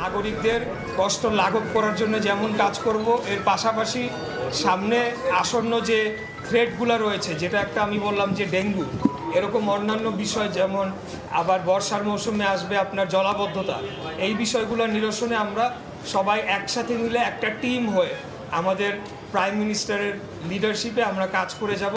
নাগরিকদের কষ্ট লাঘব করার জন্য যেমন কাজ করব, এর পাশাপাশি সামনে আসন্ন যে থ্রেটগুলো রয়েছে, যেটা একটা আমি বললাম যে ডেঙ্গু, এরকম অন্যান্য বিষয় যেমন আবার বর্ষার মৌসুমে আসবে আপনার জলাবদ্ধতা, এই বিষয়গুলো নিরসনে আমরা সবাই একসাথে মিলে একটা টিম হয়ে আমাদের প্রাইম মিনিস্টারের লিডারশিপে আমরা কাজ করে যাব।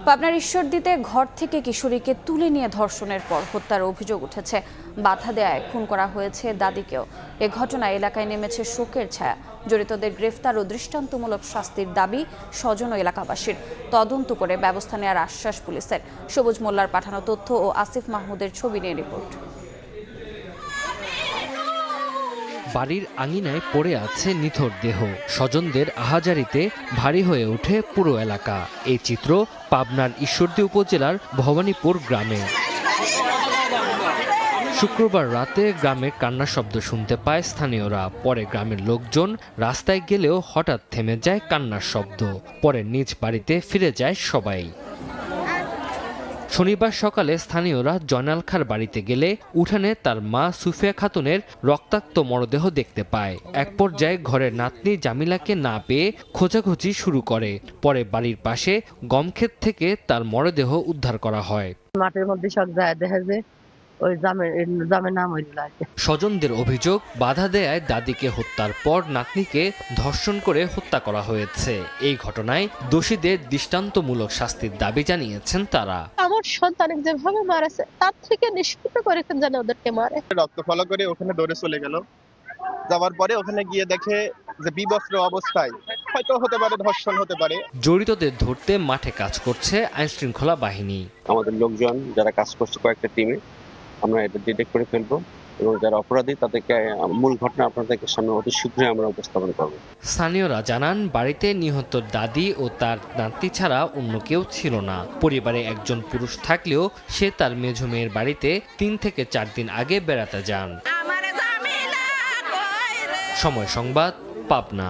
পাবনার ঈশ্বরদীতে ঘর থেকে কিশোরীকে তুলে নিয়ে ধর্ষণের পর হত্যার অভিযোগ উঠেছে। বাধা দেয়ায় খুন করা হয়েছে দাদিকেও। এ ঘটনায় এলাকায় নেমেছে শোকের ছায়া। জড়িতদের গ্রেফতার ও দৃষ্টান্তমূলক শাস্তির দাবি স্বজন ও এলাকাবাসীর। তদন্ত করে ব্যবস্থা নেওয়ার আশ্বাস পুলিশের। সবুজ মোল্লার পাঠানো তথ্য ও আসিফ মাহমুদের ছবি নিয়ে রিপোর্ট। বাড়ির আঙিনায় পড়ে আছে নিথর দেহ। স্বজনদের আহাজারিতে ভারী হয়ে ওঠে পুরো এলাকা। এই চিত্র পাবনার ঈশ্বরদী উপজেলার ভবানীপুর গ্রামে। শুক্রবার রাতে গ্রামে কান্নার শব্দ শুনতে পায় স্থানীয়রা। পরে গ্রামের লোকজন রাস্তায় গেলেও হঠাৎ থেমে যায় কান্নার শব্দ। পরে নিজ বাড়িতে ফিরে যায় সবাই। শনিবার সকালে স্থানীয়রা জয়নাল খাঁর বাড়িতে গেলে উঠানে তার মা সুফিয়া খাতুনের রক্তাক্ত মরদেহ দেখতে পায়। এক পর্যায়ে ঘরের নাতনি জামিলাকে না পেয়ে খোঁজাখুঁজি শুরু করে। পরে বাড়ির পাশে গমক্ষেত থেকে তার মরদেহ উদ্ধার করা হয়। মাঠের মধ্যে সব যায় দেখা যায় ওই জামের নাম হইল। স্বজনদের অভিযোগ, বাধা দেয়ায় দাদিকে হত্যার পর নাতনিকে ধর্ষণ করে হত্যা করা হয়েছে। এই ঘটনায় দোষীদের দৃষ্টান্তমূলক শাস্তির দাবি জানিয়েছেন তারা। আমার সন্তান যেভাবে মারাছে তার থেকে নিষ্কৃত করে যেন ওদেরকে মারে। রক্ত ফলা করে ওখানে দৌড়ে চলে গেল। যাওয়ার পরে ওখানে গিয়ে দেখে যে বিবস্ত্র অবস্থায়, হয়তো হতে পারে ধর্ষণ হতে পারে। জড়িতদের ধরতে মাঠে কাজ করছে আইনশৃঙ্খলা বাহিনী। আমাদের লোকজন যারা কাজ করছে কয়েকটা টিমে, আমরা এটা ডিটেক্ট করে ফেলবো এবং যারা অপরাধী তাদেরকে মূল ঘটনা আপনাদেরকে সামনে অতি শীঘ্রই আমরা উপস্থাপন করব। স্থানীয়রা জানান, বাড়িতে নিহত দাদি ও তার নাতি ছাড়া অন্য কেউ ছিল না। পরিবারে একজন পুরুষ থাকলেও সে তার মেঝো মেয়ের বাড়িতে 3 থেকে 4 দিন আগে বেড়াতে যান। সময় সংবাদ, পাবনা।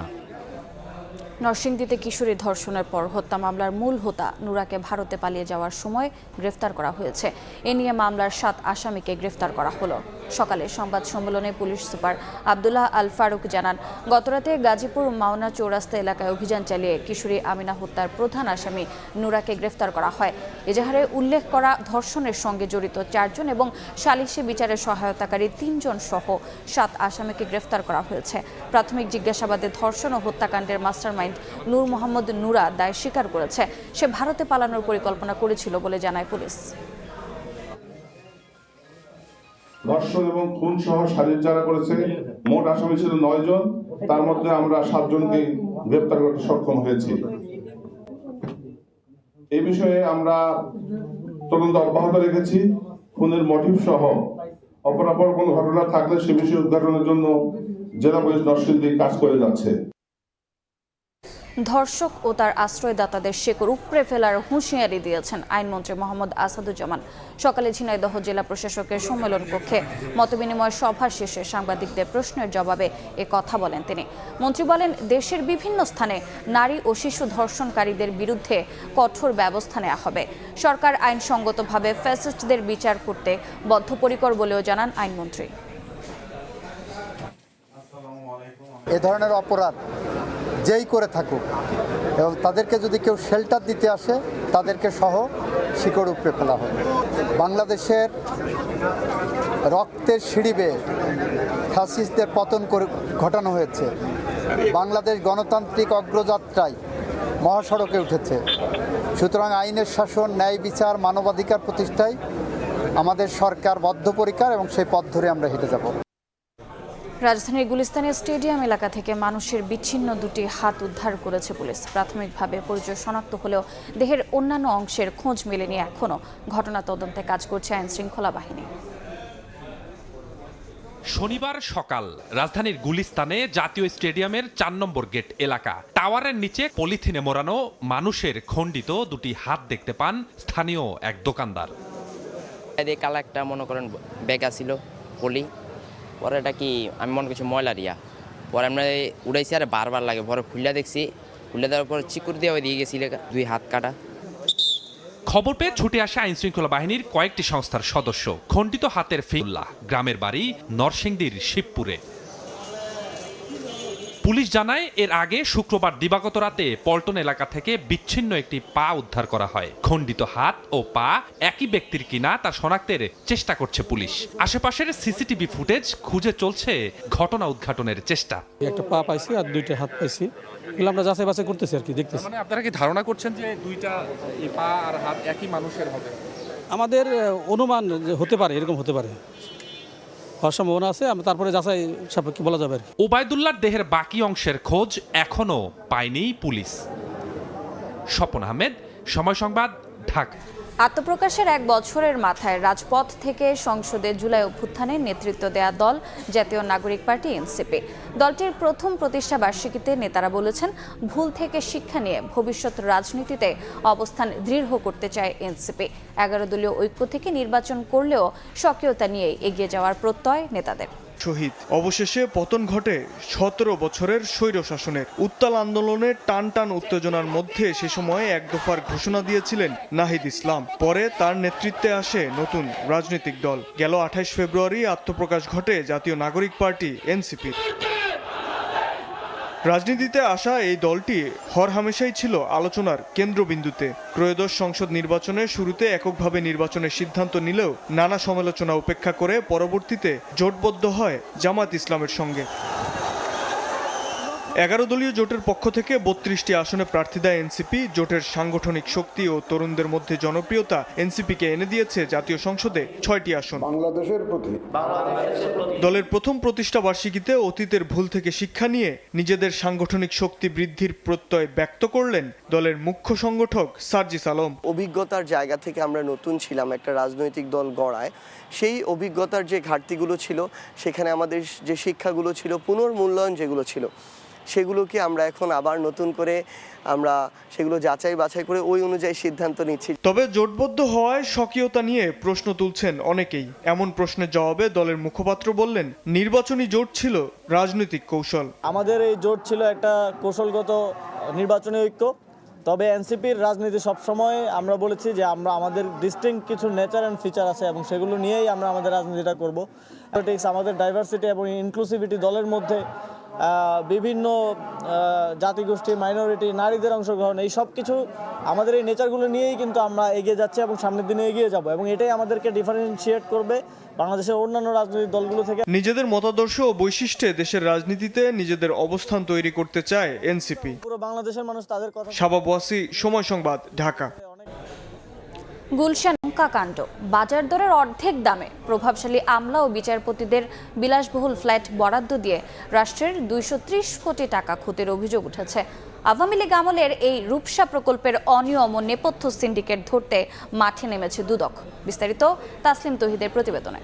নরসিংদীতে কিশোরী ধর্ষণের পর হত্যা মামলার মূল হোতা নুরাকে ভারতে পালিয়ে যাওয়ার সময় গ্রেফতার করা হয়েছে। এ নিয়ে মামলার 7 আসামিকে গ্রেফতার করা হলো। সকালে সংবাদ সম্মেলনে পুলিশ সুপার আব্দুল্লাহ আল ফারুক জানান, গতরাতে গাজীপুর মাওনা চৌরাস্তা এলাকায় অভিযান চালিয়ে কিশোরী আমিনা হত্যার প্রধান আসামি নুরাকে গ্রেফতার করা হয়। এজাহারে উল্লেখ করা ধর্ষণের সঙ্গে জড়িত 4 জন এবং সালিশি বিচারে সহায়তাকারী 3 জন সহ 7 আসামিকে গ্রেফতার করা হয়েছে। প্রাথমিক জিজ্ঞাসাবাদে ধর্ষণ ও হত্যাকাণ্ডের মাস্টারমাইন্ড নূর মোহাম্মদ নুরা দায় স্বীকার করেছে। সে ভারতে পালানোর পরিকল্পনা করেছিল বলে জানায় পুলিশ। ধর্ষণ এবং খুন সহ শারীরিক যারা করেছে মোট আসামি ছিল 9 জন। তার মধ্যে আমরা 7 জনকে গ্রেফতার করতে সক্ষম হয়েছি। এই বিষয়ে আমরা তদন্ত অব্যাহত রেখেছি। খুনের মোটিভ সহ অপরাপর কোনো ঘটনা থাকলে সে বিষয়ে উদ্ঘাটনের জন্য জেলা পুলিশ নরসিংদী কাজ করে যাচ্ছে। ধর্ষক ও তার আশ্রয়দাতাদের শেকড় উপড়ে ফেলার হুঁশিয়ারি দিয়েছেন আইনমন্ত্রী মোহাম্মদ আসাদুজ্জামান। সকালে ঝিনাইদহ জেলা প্রশাসকের সম্মেলন কক্ষে মতবিনিময় সভা শেষে সাংবাদিকদের প্রশ্নের জবাবে এ কথা বলেন তিনি। মন্ত্রী বলেন, দেশের বিভিন্ন স্থানে নারী ও শিশু ধর্ষণকারীদের বিরুদ্ধে কঠোর ব্যবস্থা নেওয়া হবে। সরকার আইনসঙ্গতভাবে ফ্যাসিস্টদের বিচার করতে বদ্ধপরিকর বলেও জানান আইনমন্ত্রী। এ ধরনের অপরাধ যেই করে থাকুক এবং তাদেরকে যদি কেউ শেল্টার দিতে আসে তাদেরকে সহ শিকড় উপড়ে ফেলা হবে। বাংলাদেশের রক্তের সিঁড়ি বেয়ে ফ্যাসিস্টদের পতন ঘটানো হয়েছে। বাংলাদেশ গণতান্ত্রিক অগ্রযাত্রায় মহাসড়কে উঠেছে। সুতরাং আইনের শাসন, ন্যায় বিচার, মানবাধিকার প্রতিষ্ঠায় আমাদের সরকার বদ্ধপরিকর এবং সেই পথ ধরে আমরা হেঁটে যাব। রাজধানীর গুলিস্তানের স্টেডিয়াম এলাকা থেকে মানুষের বিচ্ছিন্ন দুটি হাত উদ্ধার করেছে পুলিশ। প্রাথমিকভাবে পরিচয় শনাক্ত হলেও দেহের অন্যান্য অংশের খোঁজ মেলেনি এখনও। ঘটনা তদন্তে কাজ করছে আইনশৃঙ্খলা বাহিনী। শনিবার সকাল রাজধানীর গুলিস্তানে জাতীয় স্টেডিয়ামের ৪ নম্বর গেট এলাকা টাওয়ারের নিচে পলিথিনে মোড়ানো মানুষের খণ্ডিত দুটি হাত দেখতে পান স্থানীয় এক দোকানদার। কালা একটা মনে করেন ব্যাগ আসিল পলি, পরে এটা কি আমি মনে করছি ময়লারিয়া, পরে আমরা উড়াইছি আর বারবার লাগে, পরে খুলে দেখছি, খুলে দেওয়ার পর চিকুর দিয়ে দিয়ে গেছি দুই হাত কাটা। খবর পেয়ে ছুটে আসে আইনশৃঙ্খলা বাহিনীর কয়েকটি সংস্থার সদস্য। খণ্ডিত হাতের ফিউল্লাহ গ্রামের বাড়ি নরসিংদীর শিবপুরে। পুলিশ জানায় এর আগে শুক্রবার দিবাগত রাতে পল্টন এলাকা থেকে বিচ্ছিন্ন একটি পা উদ্ধার করা হয়। খণ্ডিত হাত ও পা একই ব্যক্তির কিনা তা শনাক্তের চেষ্টা করছে পুলিশ। আশেপাশের সিসিটিভি ফুটেজ খুঁজে চলছে ঘটনা উদ্ঘাটনের চেষ্টা। একটা পা পাইছি আর দুইটা হাত পাইছি, এগুলো আমরা যাচাই বাছাই করতেছি আর কি, দেখতেছি। মানে আপনারা কি ধারণা করছেন যে দুইটা পা আর হাত একই মানুষের হবে? আমাদের অনুমান হতে পারে, এরকম হতে পারে, হওয়ার সম্ভাবনা আছে। তারপরে যাচাই সাপেক্ষে বলা যাবে। ওবায়দুল্লাহর দেহের বাকি অংশের খোঁজ এখনো পায়নি পুলিশ। স্বপন আহমেদ, সময় সংবাদ, ঢাকা। আত্মপ্রকাশের এক বছরের মাথায় রাজপথ থেকে সংসদে জুলাই অভ্যুত্থানে নেতৃত্ব দেয়া দল জাতীয় নাগরিক পার্টি এনসিপি। দলটির প্রথম প্রতিষ্ঠা বার্ষিকীতে নেতারা বলেছেন, ভুল থেকে শিক্ষা নিয়ে ভবিষ্যৎ রাজনীতিতে অবস্থান দৃঢ় করতে চায় এনসিপি। 11 দলীয় ঐক্য থেকে নির্বাচন করলেও স্বকীয়তা নিয়ে এগিয়ে যাওয়ার প্রত্যয় নেতাদের। শহীদ অবশেষে পতন ঘটে 17 বছরের স্বৈর শাসনের। উত্তাল আন্দোলনের টান টান উত্তেজনার মধ্যে সে সময়ে এক দফার ঘোষণা দিয়েছিলেন নাহিদ ইসলাম। পরে তার নেতৃত্বে আসে নতুন রাজনৈতিক দল। গেল 28 ফেব্রুয়ারি আত্মপ্রকাশ ঘটে জাতীয় নাগরিক পার্টি এনসিপির। রাজনীতিতে আসা এই দলটি হরহামেশাই ছিল আলোচনার কেন্দ্রবিন্দুতে। ত্রয়োদশ সংসদ নির্বাচনের শুরুতে এককভাবে নির্বাচনের সিদ্ধান্ত নিলেও নানা সমালোচনা উপেক্ষা করে পরবর্তীতে জোটবদ্ধ হয় জামাত ইসলামের সঙ্গে। 11 দলীয় জোটের পক্ষ থেকে 32টি আসনে প্রার্থী দেয় এনসিপি। জোটের সাংগঠনিক শক্তি ও তরুণদের মধ্যে জনপ্রিয়তা এনসিপিকে এনে দিয়েছে জাতীয় সংসদে 6টি আসন। দলের প্রথম প্রতিষ্ঠা বার্ষিকীতে অতীতের ভুল থেকে শিক্ষা নিয়ে নিজেদের সাংগঠনিক শক্তি বৃদ্ধির প্রত্যয় ব্যক্ত করলেন দলের মুখ্য সংগঠক সার্জিস আলম। অভিজ্ঞতার জায়গা থেকে আমরা নতুন ছিলাম একটা রাজনৈতিক দল গড়ায়, সেই অভিজ্ঞতার যে ঘাটতিগুলো ছিল, সেখানে আমাদের যে শিক্ষাগুলো ছিল, পুনর্মূল্যায়ন যেগুলো ছিল, সেগুলোকে আমরা এখন আবার নতুন করে আমরা সেগুলো যাচাই বাছাই করে ওই অনুযায়ী সিদ্ধান্ত নিচ্ছি। তবে জোটবদ্ধ হওয়ায় স্বকীয়তা নিয়ে প্রশ্ন তুলছেন অনেকেই। এমন প্রশ্নের জবাবে দলের মুখপাত্র বললেন, নির্বাচনী জোট ছিল রাজনৈতিক কৌশল। আমাদের এই জোট ছিল একটা কৌশলগত নির্বাচনী ঐক্য। তবে এনসিপির রাজনীতি সবসময় আমরা বলেছি যে আমরা আমাদের ডিস্টিংক্ট কিছু নেচার অ্যান্ড ফিচার আছে এবং সেগুলো নিয়েই আমরা আমাদের রাজনীতিটা করব। পলিটিক্স, আমাদের ডাইভার্সিটি এবং ইনক্লুসিভিটি, দলের মধ্যে বিভিন্ন জাতিগোষ্ঠী, মাইনরিটি, নারীদের অংশগ্রহণ, এই সব কিছু আমাদের এই নেচারগুলো নিয়েই কিন্তু আমরা এগিয়ে যাচ্ছি এবং সামনের দিনে এগিয়ে যাব, এবং এটাই আমাদেরকে ডিফারেন্সিয়েট করবে বাংলাদেশের অন্যান্য রাজনৈতিক দলগুলো থেকে। নিজেদের মতাদর্শ ও বৈশিষ্ট্যে দেশের রাজনীতিতে নিজেদের অবস্থান তৈরি করতে চায় এনসিপি। পুরো বাংলাদেশের মানুষ তাদের কথা। শাবাব ওয়াসি, সময় সংবাদ, ঢাকা। গুলশান কাণ্ড, বাজার দরের অর্ধেক দামে প্রভাবশালী আমলা ও বিচারপতিদের বিলাসবহুল ফ্ল্যাট বরাদ্দ দিয়ে রাষ্ট্রের 230 কোটি টাকা ক্ষতির অভিযোগ উঠেছে। আওয়ামী লীগ আমলের এই রূপসা প্রকল্পের অনিয়ম ও নেপথ্য সিন্ডিকেট ধরতে মাঠে নেমেছে দুদক। বিস্তারিত তাসলিম তৌহিদের প্রতিবেদনে।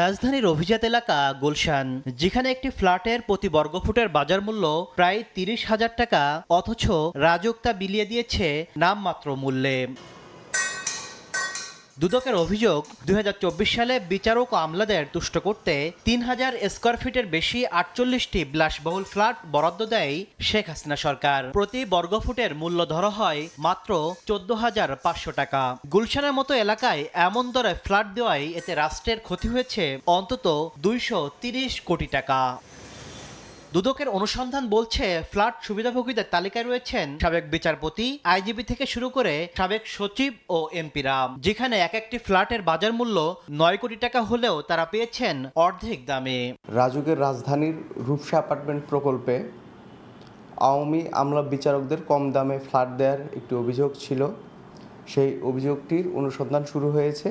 রাজধানীর অভিজাত এলাকা গুলশান, যেখানে একটি ফ্ল্যাটের প্রতি বর্গফুটের বাজার মূল্য প্রায় 30,000 টাকা, অথচ রাজুক তা বিলিয়ে দিয়েছে নামমাত্র মূল্যে। দুদকের অভিযোগ, 2024 সালে বিচারক ও আমলাদের তুষ্ট করতে 3000 স্কয়ার ফিটের বেশি 48টি বিলাসবহুল ফ্ল্যাট বরাদ্দ দেয় শেখ হাসিনা সরকার। প্রতি বর্গফুটের মূল্য ধরা হয় মাত্র 14,500 টাকা। গুলশানের মতো এলাকায় এমন দরে ফ্ল্যাট দেওয়ায় এতে রাষ্ট্রের ক্ষতি হয়েছে অন্তত 230 কোটি টাকা। দুদকের অনুসন্ধান বলছে ফ্ল্যাট সুবিধাভোগীদের তালিকায় রয়েছেন সাবেক বিচারপতি, আইজিপি থেকে শুরু করে সাবেক সচিব ও এমপিরা, যেখানে এক একটি ফ্ল্যাটের বাজার মূল্য 9 কোটি টাকা হলেও তারা পেয়েছেন অর্ধেক দামে। রাজুকের রাজধানীর রূপসা অ্যাপার্টমেন্ট প্রকল্পে আওয়ামী আমলা বিচারকদের কম দামে ফ্ল্যাট দেওয়ার একটি অভিযোগ ছিল। সেই অভিযোগটির অনুসন্ধান শুরু হয়েছে।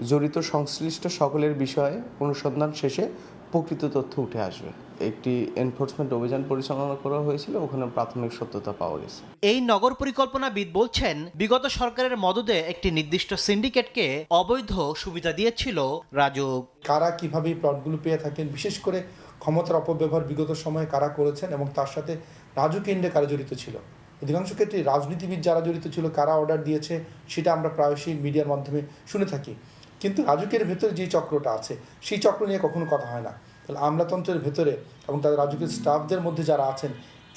জড়িত সংশ্লিষ্ট সকলের বিষয়ে অনুসন্ধান শেষে প্রকৃত তথ্য উঠে আসবে। একটি এনফোর্সমেন্ট অভিযান পরিচালনা করা হয়েছিল, ওখানে প্রাথমিক সত্যতা পাওয়া গেছে। এই নগর পরিকল্পনাবিদ বলছেন, বিগত সরকারের মদদে একটি নির্দিষ্ট সিন্ডিকেটকে অবৈধ সুবিধা দিয়েছিল রাজুক। কারা কিভাবে এই প্লটগুলো পেয়ে থাকেন, বিশেষ করে ক্ষমতার অপব্যবহার বিগত সময়ে কারা করেছেন এবং তার সাথে রাজুক কেন্দ্রে কারা জড়িত ছিল। অধিকাংশ ক্ষেত্রে রাজনীতিবিদ যারা জড়িত ছিল, কারা অর্ডার দিয়েছে সেটা আমরা প্রায়শই মিডিয়ার মাধ্যমে শুনে থাকি। কিন্তু রাজুকের ভেতরে যে চক্রটা আছে সেই চক্র নিয়ে কখনো কথা হয় না। তাহলে আমলাতন্ত্রের ভেতরে এবং তাদের রাজুকের স্টাফদের মধ্যে যারা আছেন,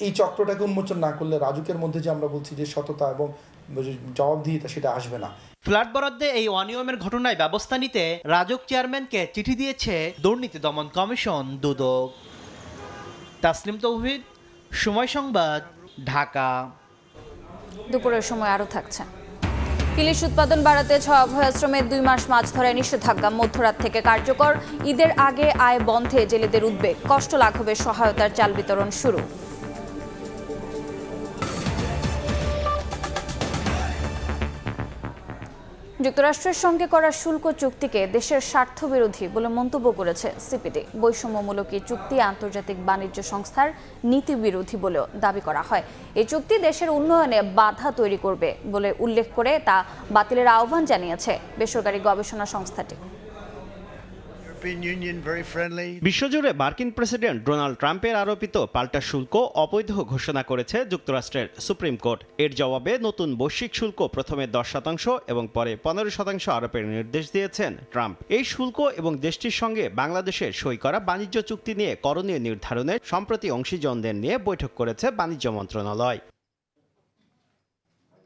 এই চক্রটাকে উন্মোচন না করলে রাজুকের মধ্যে যে আমরা বলছি যে সততা এবং জবাবদিহিতা সেটা আসবে না। ফ্ল্যাট বরাদ্দে এই অনিয়মের ঘটনায় ব্যবস্থা নিতে রাজুক চেয়ারম্যানকে চিঠি দিয়েছে দুর্নীতি দমন কমিশন দুদক। তাসনিম তৌহিদ, সময় সংবাদ, ঢাকা। দুপুরের সময় আরও থাকছে। ইলিশ উৎপাদন বাড়াতে 6 অভয়াশ্রমে 2 মাস মাছ ধরায় নিষেধাজ্ঞা মধ্যরাত থেকে কার্যকর। ঈদের আগে আয় বন্ধে জেলেদের উদ্বেগ, কষ্ট লাঘবের সহায়তার চাল বিতরণ শুরু। যুক্তরাষ্ট্রের সঙ্গে করা শুল্ক চুক্তিকে দেশের স্বার্থবিরোধী বলে মন্তব্য করেছে সিপিডি। বৈষম্যমূলক এই চুক্তি আন্তর্জাতিক বাণিজ্য সংস্থার নীতি বিরোধী বলেও দাবি করা হয়। এই চুক্তি দেশের উন্নয়নে বাধা তৈরি করবে বলে উল্লেখ করে তা বাতিলের আহ্বান জানিয়েছে বেসরকারি গবেষণা সংস্থাটি। বিশ্বজুড়ে মার্কিন প্রেসিডেন্ট ডোনাল্ড ট্রাম্পের আরোপিত পাল্টা শুল্ক অবৈধ ঘোষণা করেছে যুক্তরাষ্ট্রের সুপ্রিম কোর্ট। এর জবাবে নতুন বৈশ্বিক শুল্ক প্রথমে 10% এবং পরে 15% আরোপের নির্দেশ দিয়েছেন ট্রাম্প। এই শুল্ক এবং দেশটির সঙ্গে বাংলাদেশের সই করা বাণিজ্য চুক্তি নিয়ে করণীয় নির্ধারণে সম্প্রতি অংশীজনদের নিয়ে বৈঠক করেছে বাণিজ্য মন্ত্রণালয়।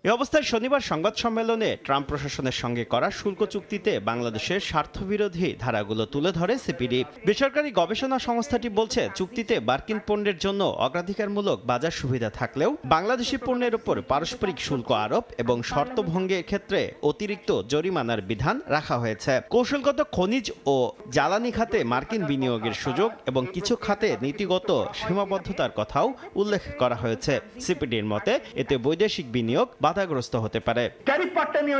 এ অবস্থায় শনিবার সংবাদ সম্মেলনে ট্রাম্প প্রশাসনের সঙ্গে করা শুল্ক চুক্তিতে বাংলাদেশের স্বার্থবিরোধী ধারাগুলো তুলে ধরে সিপিডি। বেসরকারি গবেষণা সংস্থাটি বলছে, চুক্তিতে মার্কিন পণ্যের জন্য অগ্রাধিকারমূলক বাজার সুবিধা থাকলেও বাংলাদেশি পণ্যের উপর পারস্পরিক শুল্ক আরোপ এবং শর্ত ভঙ্গের ক্ষেত্রে অতিরিক্ত জরিমানার বিধান রাখা হয়েছে। কৌশলগত খনিজ ও জ্বালানি খাতে মার্কিন বিনিয়োগের সুযোগ এবং কিছু খাতে নীতিগত সীমাবদ্ধতার কথাও উল্লেখ করা হয়েছে। সিপিডির মতে এতে বৈদেশিক বিনিয়োগ বাধাগ্রস্ত হতে পারে। ট্যারিফ পার্টটা নিয়ে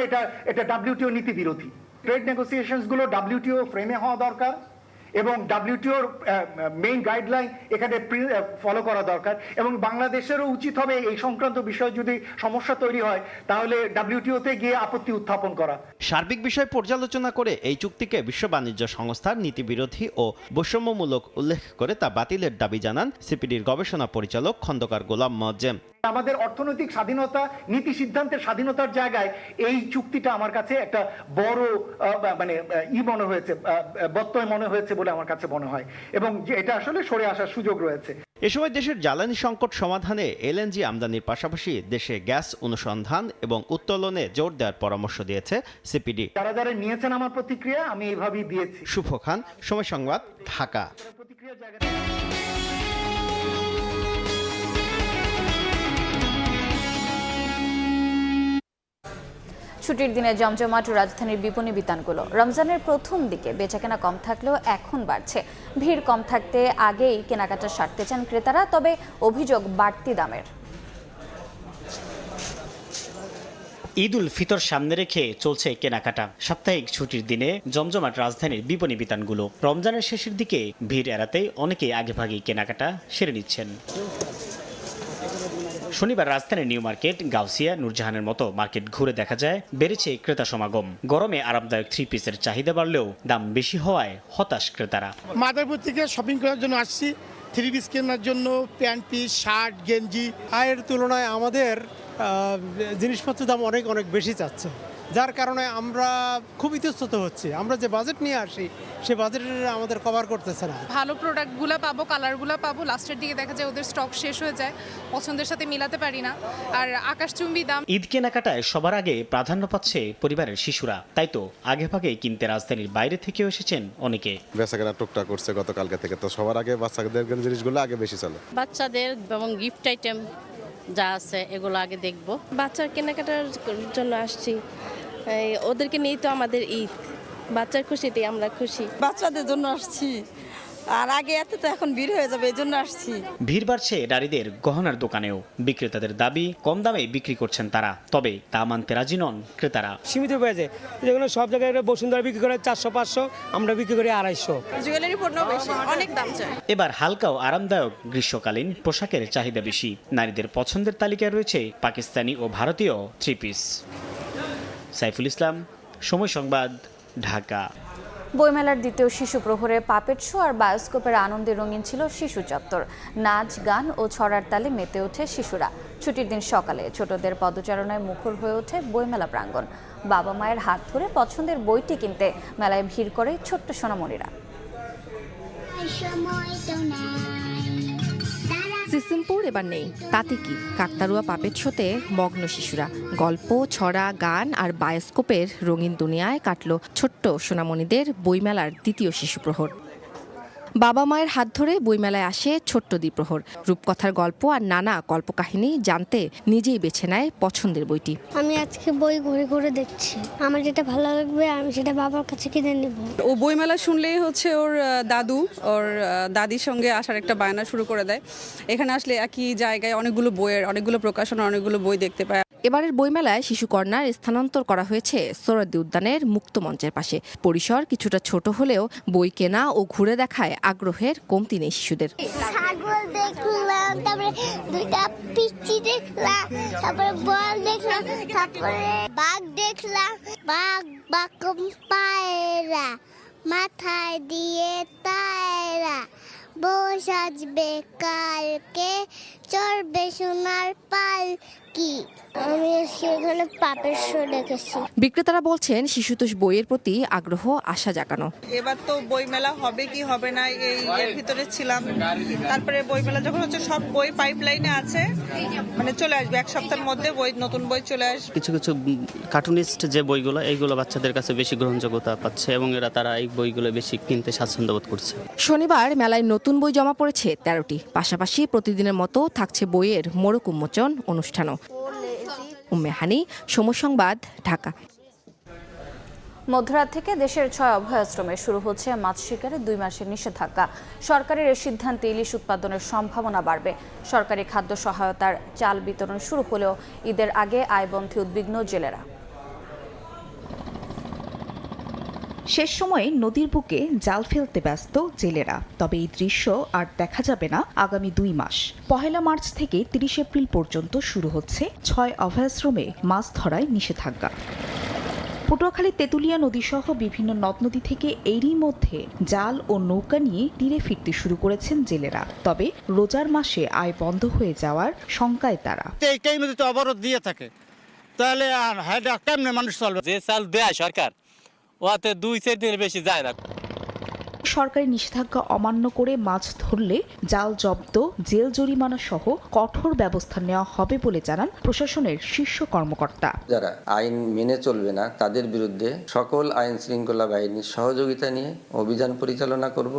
এটা ডব্লিউটিও নীতি বিরোধী। ট্রেড নেগোসিয়েশনস গুলো ডব্লিউটিও ফ্রেমে হওয়া দরকার এবং ডব্লিউটিওর মেইন গাইডলাইন এখানে ফলো করা দরকার এবং বাংলাদেশেরও উচিত হবে এই সংক্রান্ত বিষয় যদি সমস্যা তৈরি হয় তাহলে ডব্লিউটিওতে গিয়ে আপত্তি উত্থাপন করা। সার্বিক বিষয় পর্যালোচনা করে এই চুক্তিকে বিশ্ব বাণিজ্য সংস্থার নীতিবিরোধী ও বৈষম্যমূলক উল্লেখ করে তা বাতিলের দাবি জানান সিপিডির গবেষণা পরিচালক খন্দকার গোলাম মোয়াজ্জেম। আমাদের অর্থনৈতিক স্বাধীনতা, নীতি সিদ্ধান্তের স্বাধীনতার জায়গায় এই চুক্তিটা আমার কাছে একটা বড় মনে হয়েছে, ব্যত্যয় মনে হয়েছে বলে আমার কাছে মনে হয় এবং এটা আসলে সরে আসার সুযোগ রয়েছে। এ সময় দেশের জ্বালানি সংকট সমাধানে এলএনজি আমদানির পাশাপাশি দেশে গ্যাস অনুসন্ধান এবং উত্তোলনে জোর দেওয়ার পরামর্শ দিয়েছে সিপিডি। যারা নিয়েছেন আমার প্রতিক্রিয়া আমি এইভাবেই দিয়েছি। শুভ খান, সময় সংবাদ, ঢাকা। ছুটির দিনে জমজমাট রাজধানীর বিপণী বিতানগুলো। রমজানের প্রথম দিকে বেচাকেনা কম থাকলেও এখন বাড়ছে। ভিড় কম থাকতে আগেই কেনাকাটা সারতে চান ক্রেতারা, তবে অভিযোগ বাড়তি দামের। ঈদ উল ফিতর সামনে রেখে চলছে কেনাকাটা। সাপ্তাহিক ছুটির দিনে জমজমাট রাজধানীর বিপণী বিতানগুলো। রমজানের শেষের দিকে ভিড় এড়াতে অনেকেই আগেভাগেই কেনাকাটা সেরে নিচ্ছেন। শনিবার রাজধানীর নিউ মার্কেট, গাউসিয়া, নূরজাহানের মতো মার্কেট ঘুরে দেখা যায় বেড়েছে ক্রেতা সমাগম। গরমে আরামদায়ক 3 পিসের চাহিদা বাড়লেও দাম বেশি হওয়ায় হতাশ ক্রেতারা। মাদারীপুর থেকে শপিং করার জন্য আসছি, 3 পিস কেনার জন্য, প্যান্ট পিস, শার্ট, গেঞ্জি। আয়ের তুলনায় আমাদের জিনিসপত্রের দাম অনেক বেশি চাচ্ছে, যার কারণে আমরা খুব ইতস্তত হচ্ছি। আমরা যে বাজেট নিয়ে আসি সে বাজেট আমাদের কভার করতেছে না। ভালো প্রোডাক্টগুলো পাবো, কালারগুলো পাবো, লাস্টের দিকে দেখা যায় ওদের স্টক শেষ হয়ে যায়, পছন্দের সাথে মিলাতে পারি না, আর আকাশচুম্বী দাম। ঈদ কেনাকাটায় সবার আগে প্রাধান্য পাচ্ছে পরিবারের শিশুরা, তাই তো আগেভাগেই কিনতে রাজধানীর বাইরে থেকেও এসেছেন অনেকে। বেচাকেনা টুকটাক করছে গতকালকে থেকে, তো সবার আগে বাচ্চাদের জিনিসগুলো আগে বেশি চলে। বাচ্চাদের এবং গিফট আইটেম যা আছে এগুলো আগে দেখব। বাচ্চার কেনাকাটার জন্য আসছি, ওদেরকে নিয়েই তো আমাদের ঈদ, বাচ্চার খুশিতে আমরা খুশি। বাচ্চাদের জন্য আসছি, আর আগে এত তো এখন ভিড় হয়ে যাবে, এই জন্য আসছি। ভিড় বাড়ছে নারীদের গহনার দোকানেও। বিক্রেতাদের দাবি কম দামে বিক্রি করছেন তারা, তবে তা মানতে রাজি নন ক্রেতারা। সীমিত হয়েছে, যেগুলো সব জায়গায় বসুন্ধরা বিক্রি করে 400-500, আমরা বিক্রি করি 250। জুয়েলারি পণ্য বেশি, অনেক দাম চায়। এবার হালকা ও আরামদায়ক গ্রীষ্মকালীন পোশাকের চাহিদা বেশি। নারীদের পছন্দের তালিকায় রয়েছে পাকিস্তানি ও ভারতীয় 3 পিস। সাইফুল ইসলাম, সময় সংবাদ, ঢাকা। বইমেলার দ্বিতীয় শিশু প্রহরে পাপেট শো আর বায়োস্কোপের আনন্দে রঙিন ছিল শিশু চত্বর। নাচ, গান ও ছড়ার তালে মেতে ওঠে শিশুরা। ছুটির দিন সকালে ছোটদের পদচারণায় মুখর হয়ে ওঠে বইমেলা প্রাঙ্গণ। বাবা মায়ের হাত ধরে পছন্দের বইটি কিনতে মেলায় ভিড় করে ছোট্ট সোনামণিরা। সিসিমপুর এবার নেই, তাতে কি? কাকতারুয়া পাপেট শোতে মগ্ন শিশুরা। গল্প, ছড়া, গান আর বায়োস্কোপের রঙিন দুনিয়ায় কাটল ছোট্ট সোনামণিদের বইমেলার দ্বিতীয় শিশু প্রহর। বাবা মায়ের হাত ধরে বইমেলায় আসে ছোট্ট দ্বিপ্রহর। রূপকথার গল্প আর নানা কল্পকাহিনী জানতে নিজেই বেছে নেয় পছন্দের বইটি। আমি আজকে বই ঘুরে ঘুরে দেখছি, আমার যেটা ভালো লাগবে আমি সেটা বাবার কাছে কিনে নেব। ও বইমেলা শুনলেই হচ্ছে ওর দাদু ওর দাদির সঙ্গে আসার একটা বায়না শুরু করে দেয়। এখানে আসলে একই জায়গায় অনেকগুলো বইয়ের, অনেকগুলো প্রকাশনা, অনেকগুলো বই দেখতে পায়। এবারের বইমেলায় শিশু কর্নার স্থানান্তর করা হয়েছে সোহরাওয়ার্দী উদ্যানের মুক্ত মঞ্চের পাশে। পরিসর কিছুটা ছোট হলেও বই কেনা ও ঘুরে দেখায় আগ্রহের কমতি নেই শিশুদের। ছাগল দেখলাম, তারপরে দুইটা পিচ্চি দেখলাম, তারপরে বল দেখলাম, তারপরে বাঘ দেখলাম, বাঘ পায়রা মাথায় দিয়ে তায়রা, বউ সাজবে কালকে, চড়বে সোনার পালকি। আমি সেখানে পাপের শো দেখেছি। বিক্রেতারা বলছেন শিশুতোষ বইয়ের প্রতি আগ্রহ আশা জাগানো। এবার তো বইমেলা হবে কি হবে না এর ভিতরে ছিলাম, তারপরে বইমেলা যখন হচ্ছে সব বই পাইপলাইনে আছে, মানে চলে আসবে 1 সপ্তাহের মধ্যে বই, নতুন বই চলে আসবে। কিছু কিছু কার্টুনিস্ট যে বইগুলো, এইগুলো বাচ্চাদের কাছে বেশি গ্রহণযোগ্যতা পাচ্ছে এবং তারা এই বইগুলো বেশি কিনতে স্বাচ্ছন্দ্য বোধ করছে। শনিবার মেলায় নতুন বই জমা পড়েছে 13টি। পাশাপাশি প্রতিদিনের মতো থাকছে বইয়ের মোড়ক উন্মোচন অনুষ্ঠানও। উম্মে হানি, সময় সংবাদ, ঢাকা। মধ্যরাত থেকে দেশের 6 অভয়াশ্রমে শুরু হচ্ছে মাছ শিকারে 2 মাসের নিষেধাজ্ঞা। সরকারের এই সিদ্ধান্তে ইলিশ উৎপাদনের সম্ভাবনা বাড়বে। সরকারি খাদ্য সহায়তার চাল বিতরণ শুরু হলেও ঈদের আগে আয় বন্ধে উদ্বিগ্ন জেলেরা। শেষ সময়ে নদীর বুকে জাল ফেলতে ব্যস্ত জেলেরা। তবে এই দৃশ্য আর দেখা যাবে না আগামী 2 মাস। 1 মার্চ থেকে 30 এপ্রিল পর্যন্ত শুরু হচ্ছে 6 অভয়াশ্রমে মাছ ধরায় নিষেধাজ্ঞা। পটুয়াখালী তেঁতুলিয়া নদী সহ বিভিন্ন নদ নদী থেকে এরই মধ্যে জাল ও নৌকা নিয়ে তীরে ফিরতে শুরু করেছেন জেলেরা। তবে রোজার মাসে আয় বন্ধ হয়ে যাওয়ার শঙ্কায় তারা। এইটাই নদীতে অবরোধ দিয়ে থাকে, তাহলে আর কেমনে মানুষ চলবে? যে চাল দেয় সরকার, ওতে 2-4 দিনের বেশি যায় না। সরকারি নিষেধাজ্ঞা অমান্য করে মাছ ধরলে জাল জব্দ, জেল জরিমানা সহ কঠোর ব্যবস্থা নেওয়া হবে বলে জানান প্রশাসনের শীর্ষ কর্মকর্তা। যারা আইন মেনে চলবে না তাদের বিরুদ্ধে সকল আইন শৃঙ্খলা বাহিনীর সহযোগিতা নিয়ে অভিযান পরিচালনা করব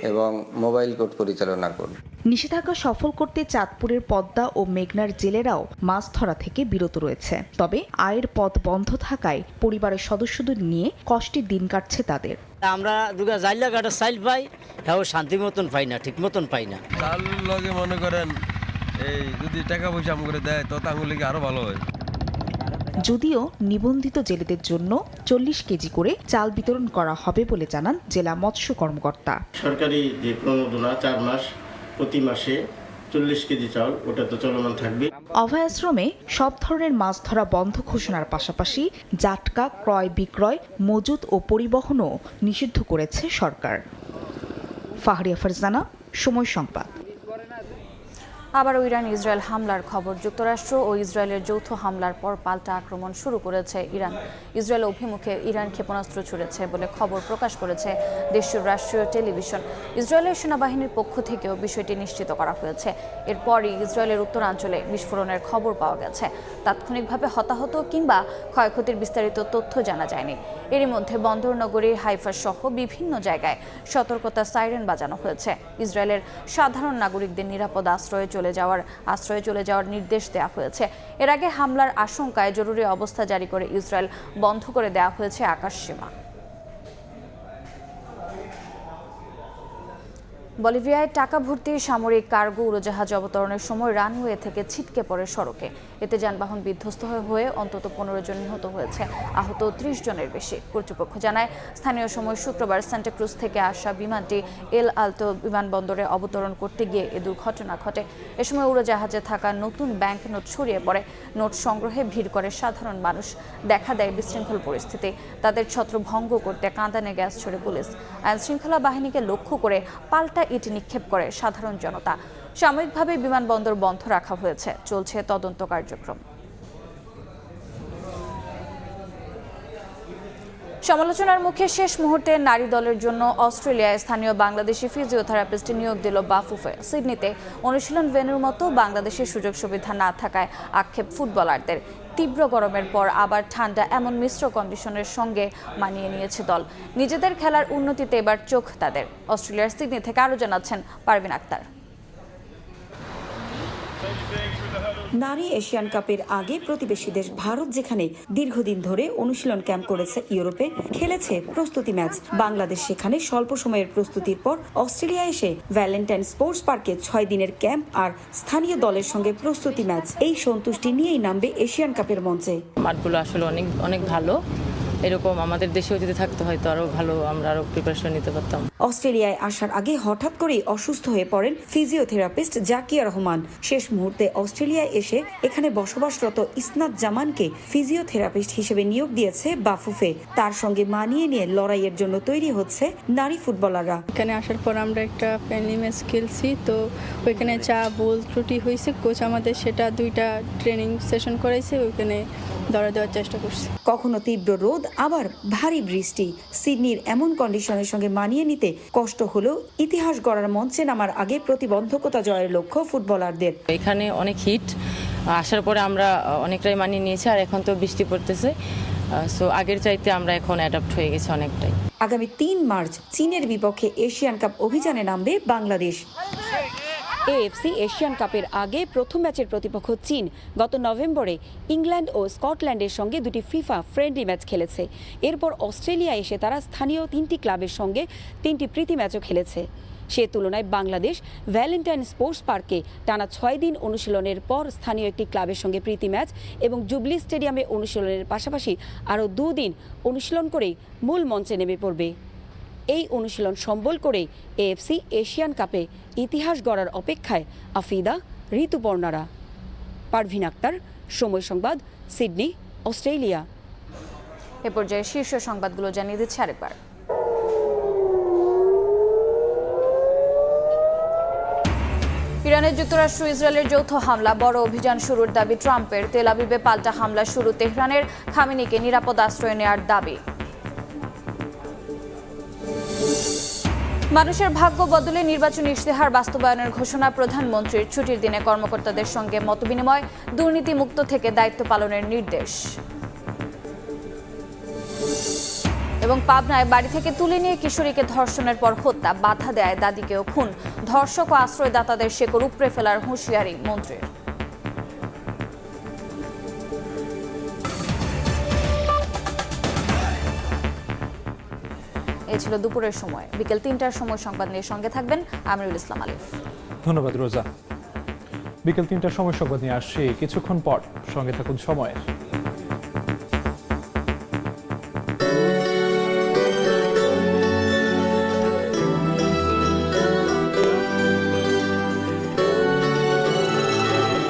এবং মোবাইল কোর্ট পরিচালনা করব। নিষেধাজ্ঞা সফল করতে চাঁদপুরের পদ্মা ও মেঘনার জেলেরাও মাছ ধরা থেকে বিরত রয়েছে। তবে আয়ের পথ বন্ধ থাকায় পরিবারের সদস্যদের নিয়ে কষ্টে দিন কাটছে তাদের। আমরা দুগা জাইলা কাটা সাইল পাই, হ্যাঁ শান্তি মতন পাই না, ঠিক মতন পাই না। চাল লগে মনে করেন এই যদি টাকা পয়সা আম করে দেয় তো তাঙ্গুলি আরো ভালো হয়। যদিও নিবন্ধিত জেলেদের জন্য 40 কেজি করে চাল বিতরণ করা হবে বলে জানান জেলা মৎস্য কর্মকর্তা। সরকারি যে প্রণোদনা 4 মাস প্রতি মাসে 40 কেজি চাল, ওটা তো চলমান থাকবে। অভয়াশ্রমে সব ধরনের মাছ ধরা বন্ধ ঘোষণার পাশাপাশি জাটকা ক্রয় বিক্রয়, মজুত ও পরিবহনও নিষিদ্ধ করেছে সরকার। ফাহরিয়া ফারজানা, সময় সংবাদ। আবারও ইরান ইসরায়েল হামলার খবর। যুক্তরাষ্ট্র ও ইসরায়েলের যৌথ হামলার পর পাল্টা আক্রমণ শুরু করেছে ইরান। ইসরায়েল অভিমুখে ইরান ক্ষেপণাস্ত্র ছুড়েছে বলে খবর প্রকাশ করেছে দেশটির রাষ্ট্রীয় টেলিভিশন। ইসরায়েলের সেনাবাহিনীর পক্ষ থেকেও বিষয়টি নিশ্চিত করা হয়েছে। এরপরই ইসরায়েলের উত্তরাঞ্চলে বিস্ফোরণের খবর পাওয়া গেছে। তাৎক্ষণিকভাবে হতাহত কিংবা ক্ষয়ক্ষতির বিস্তারিত তথ্য জানা যায়নি। এরই মধ্যে বন্দর নগরী হাইফা সহ বিভিন্ন জায়গায় সতর্কতা সাইরেন বাজানো হয়েছে। ইসরায়েলের সাধারণ নাগরিকদের নিরাপদ আশ্রয়ে চলে যাওয়ার নির্দেশ দেওয়া হয়েছে। এর আগে হামলার আশঙ্কায় জরুরি অবস্থা জারি করে ইসরায়েল বন্ধ করে দেওয়া হয়েছে আকাশসীমা। বলিভিয়ায় টাকা ভর্তি সামরিক কার্গো উড়োজাহাজ অবতরণের সময় রানওয়ে থেকে ছিটকে পড়ে সড়কে। এতে যানবাহন বিধ্বস্ত হয়ে অন্তত 15 জন নিহত হয়েছে, আহত 30 জনের বেশি। কর্তৃপক্ষ জানায়, স্থানীয় সময় শুক্রবার সান্টা ক্রুজ থেকে আসা বিমানটি এল আলতো বিমানবন্দরে অবতরণ করতে গিয়ে এ দুর্ঘটনা ঘটে। এ সময় উড়োজাহাজে থাকা নতুন ব্যাংক নোট ছড়িয়ে পড়ে। নোট সংগ্রহে ভিড় করে সাধারণ মানুষ। দেখা দেয় বিশৃঙ্খল পরিস্থিতি। তাদের ছত্রভঙ্গ করতে কাঁদানে গ্যাস ছড়ে পুলিশ। আইনশৃঙ্খলা বাহিনীকে লক্ষ্য করে পাল্টা ইট নিক্ষেপ করে সাধারণ জনতা। সাময়িকভাবে বিমানবন্দর বন্ধ রাখা হয়েছে। চলছে তদন্ত কার্যক্রম। সমালোচনার মুখে শেষ মুহূর্তে নারী দলের জন্য অস্ট্রেলিয়ায় স্থানীয় বাংলাদেশি ফিজিওথেরাপিস্ট নিয়োগ দিল বাফুফে। সিডনিতে অনুশীলন ভেন্যুর মতো বাংলাদেশের সুযোগ সুবিধা না থাকায় আক্ষেপ ফুটবলারদের। তীব্র গরমের পর আবার ঠান্ডা, এমন মিশ্র কন্ডিশনের সঙ্গে মানিয়ে নিয়েছে দল। নিজেদের খেলার উন্নতিতে এবার চোখ তাদের। অস্ট্রেলিয়ার সিডনি থেকে আরও জানাচ্ছেন পারভিন আক্তার। নারী এশিয়ান কাপের আগে প্রতিবেশী দেশ ভারত যেখানে দীর্ঘদিন ধরে অনুশীলন ক্যাম্প করেছে, ইউরোপে খেলেছে প্রস্তুতি ম্যাচ, বাংলাদেশ সেখানে স্বল্প সময়ের প্রস্তুতির পর অস্ট্রেলিয়া এসে ভ্যালেন্টাইন স্পোর্টস পার্কে 6 দিনের ক্যাম্প আর স্থানীয় দলের সঙ্গে প্রস্তুতি ম্যাচ। এই সন্তুষ্টি নিয়েই নামবে এশিয়ান কাপের মঞ্চে। মাঠগুলো আসলে অনেক ভালো। এরকম আমাদের দেশেও যদি থাকতো হয়তো আরো ভালো, আমরা আরো প্রিপারেশন নিতে পারতাম। অস্ট্রেলিয়ায় আসার আগে হঠাৎ করেই অসুস্থ হয়ে পড়েন ফিজিওথেরাপিস্ট জাকিয়া রহমান। শেষ মুহূর্তে অস্ট্রেলিয়ায় এসে এখানে বসবাসরত ইসনাত জামানকে ফিজিওথেরাপিস্ট হিসেবে নিয়োগ দিয়েছে বাফুফে। তার সঙ্গে মানিয়ে নিয়ে লড়াইয়ের জন্য তৈরি হচ্ছে নারী ফুটবলাররা। এখানে আসার পর আমরা একটা ফ্রেন্ডলি ম্যাচ খেলছি, তো ওইখানে যা ভুল ত্রুটি হয়েছে কোচ আমাদের সেটা 2টা ট্রেনিং সেশন করাইছে, ওইখানে ধরা দেওয়ার চেষ্টা করছি। কখনো তীব্র রোদ, আবার ভারী বৃষ্টি। সিডনির এমন কন্ডিশনের সঙ্গে মানিয়ে নিতে কষ্ট হলেও ইতিহাস গড়ার মঞ্চে নামার আগে প্রতিবন্ধকতা জয়ের লক্ষ্য ফুটবলারদের। এখানে অনেক হিট, আসার পরে আমরা অনেকটাই মানিয়ে নিয়েছি। আর এখন তো বৃষ্টি পড়তেছে, সো আগের চাইতে আমরা এখন অ্যাডাপ্ট হয়ে গেছি অনেকটাই। আগামী 3 মার্চ চীনের বিপক্ষে এশিয়ান কাপ অভিযানে নামবে বাংলাদেশ। এএফসি এশিয়ান কাপের আগে প্রথম ম্যাচের প্রতিপক্ষ চীন গত নভেম্বরে ইংল্যান্ড ও স্কটল্যান্ডের সঙ্গে 2টি ফিফা ফ্রেন্ডলি ম্যাচ খেলেছে। এরপর অস্ট্রেলিয়া এসে তারা স্থানীয় 3টি ক্লাবের সঙ্গে 3টি প্রীতি ম্যাচও খেলেছে। সে তুলনায় বাংলাদেশ ভ্যালেন্টাইন স্পোর্টস পার্কে টানা 6 দিন অনুশীলনের পর স্থানীয় একটি ক্লাবের সঙ্গে প্রীতি ম্যাচ এবং জুবলি স্টেডিয়ামে অনুশীলনের পাশাপাশি আরও 2 দিন অনুশীলন করেই মূল মঞ্চে নেমে পড়বে। এই অনুশীলন সম্বল করে এএফসি এশিয়ান কাপে ইতিহাস গড়ার অপেক্ষায় আফিদা, ঋতুপর্ণারা। পারভিন আক্তার, সময় সংবাদ, সিডনি, অস্ট্রেলিয়া। এ পর্যায়ে শীর্ষ সংবাদগুলো জানিয়ে দিচ্ছে আরেকবার। ইরানের যুক্তরাষ্ট্র ইসরায়েলের যৌথ হামলা, বড় অভিযান শুরুর দাবি ট্রাম্পের। তেল আবিবে পাল্টা হামলা শুরু তেহরানের। খামেনিকে নিরাপদ আশ্রয় নেওয়ার দাবি। মানুষের ভাগ্য বদলে নির্বাচনী ইশতেহার বাস্তবায়নের ঘোষণা প্রধানমন্ত্রীর। ছুটির দিনে কর্মকর্তাদের সঙ্গে মতবিনিময়। দুর্নীতিমুক্ত থেকে দায়িত্ব পালনের নির্দেশ। এবং পাবনায় বাড়ি থেকে তুলে নিয়ে কিশোরীকে ধর্ষণের পর হত্যা, বাধা দেয় দাদিকেও খুন। ধর্ষক ও আশ্রয়দাতাদের শেকড় উপড়ে ফেলার হুঁশিয়ারি মন্ত্রীর। এই ছিল দুপুরের সময়। বিকেল 3টার সময় সংবাদ নিয়ে সঙ্গে থাকবেন আমিরুল ইসলাম আলিফ। ধন্যবাদ রোজা। বিকেল 3টার সময় সংবাদ নিয়ে আসছি কিছুক্ষণ পর। সঙ্গে থাকুন সময়ের।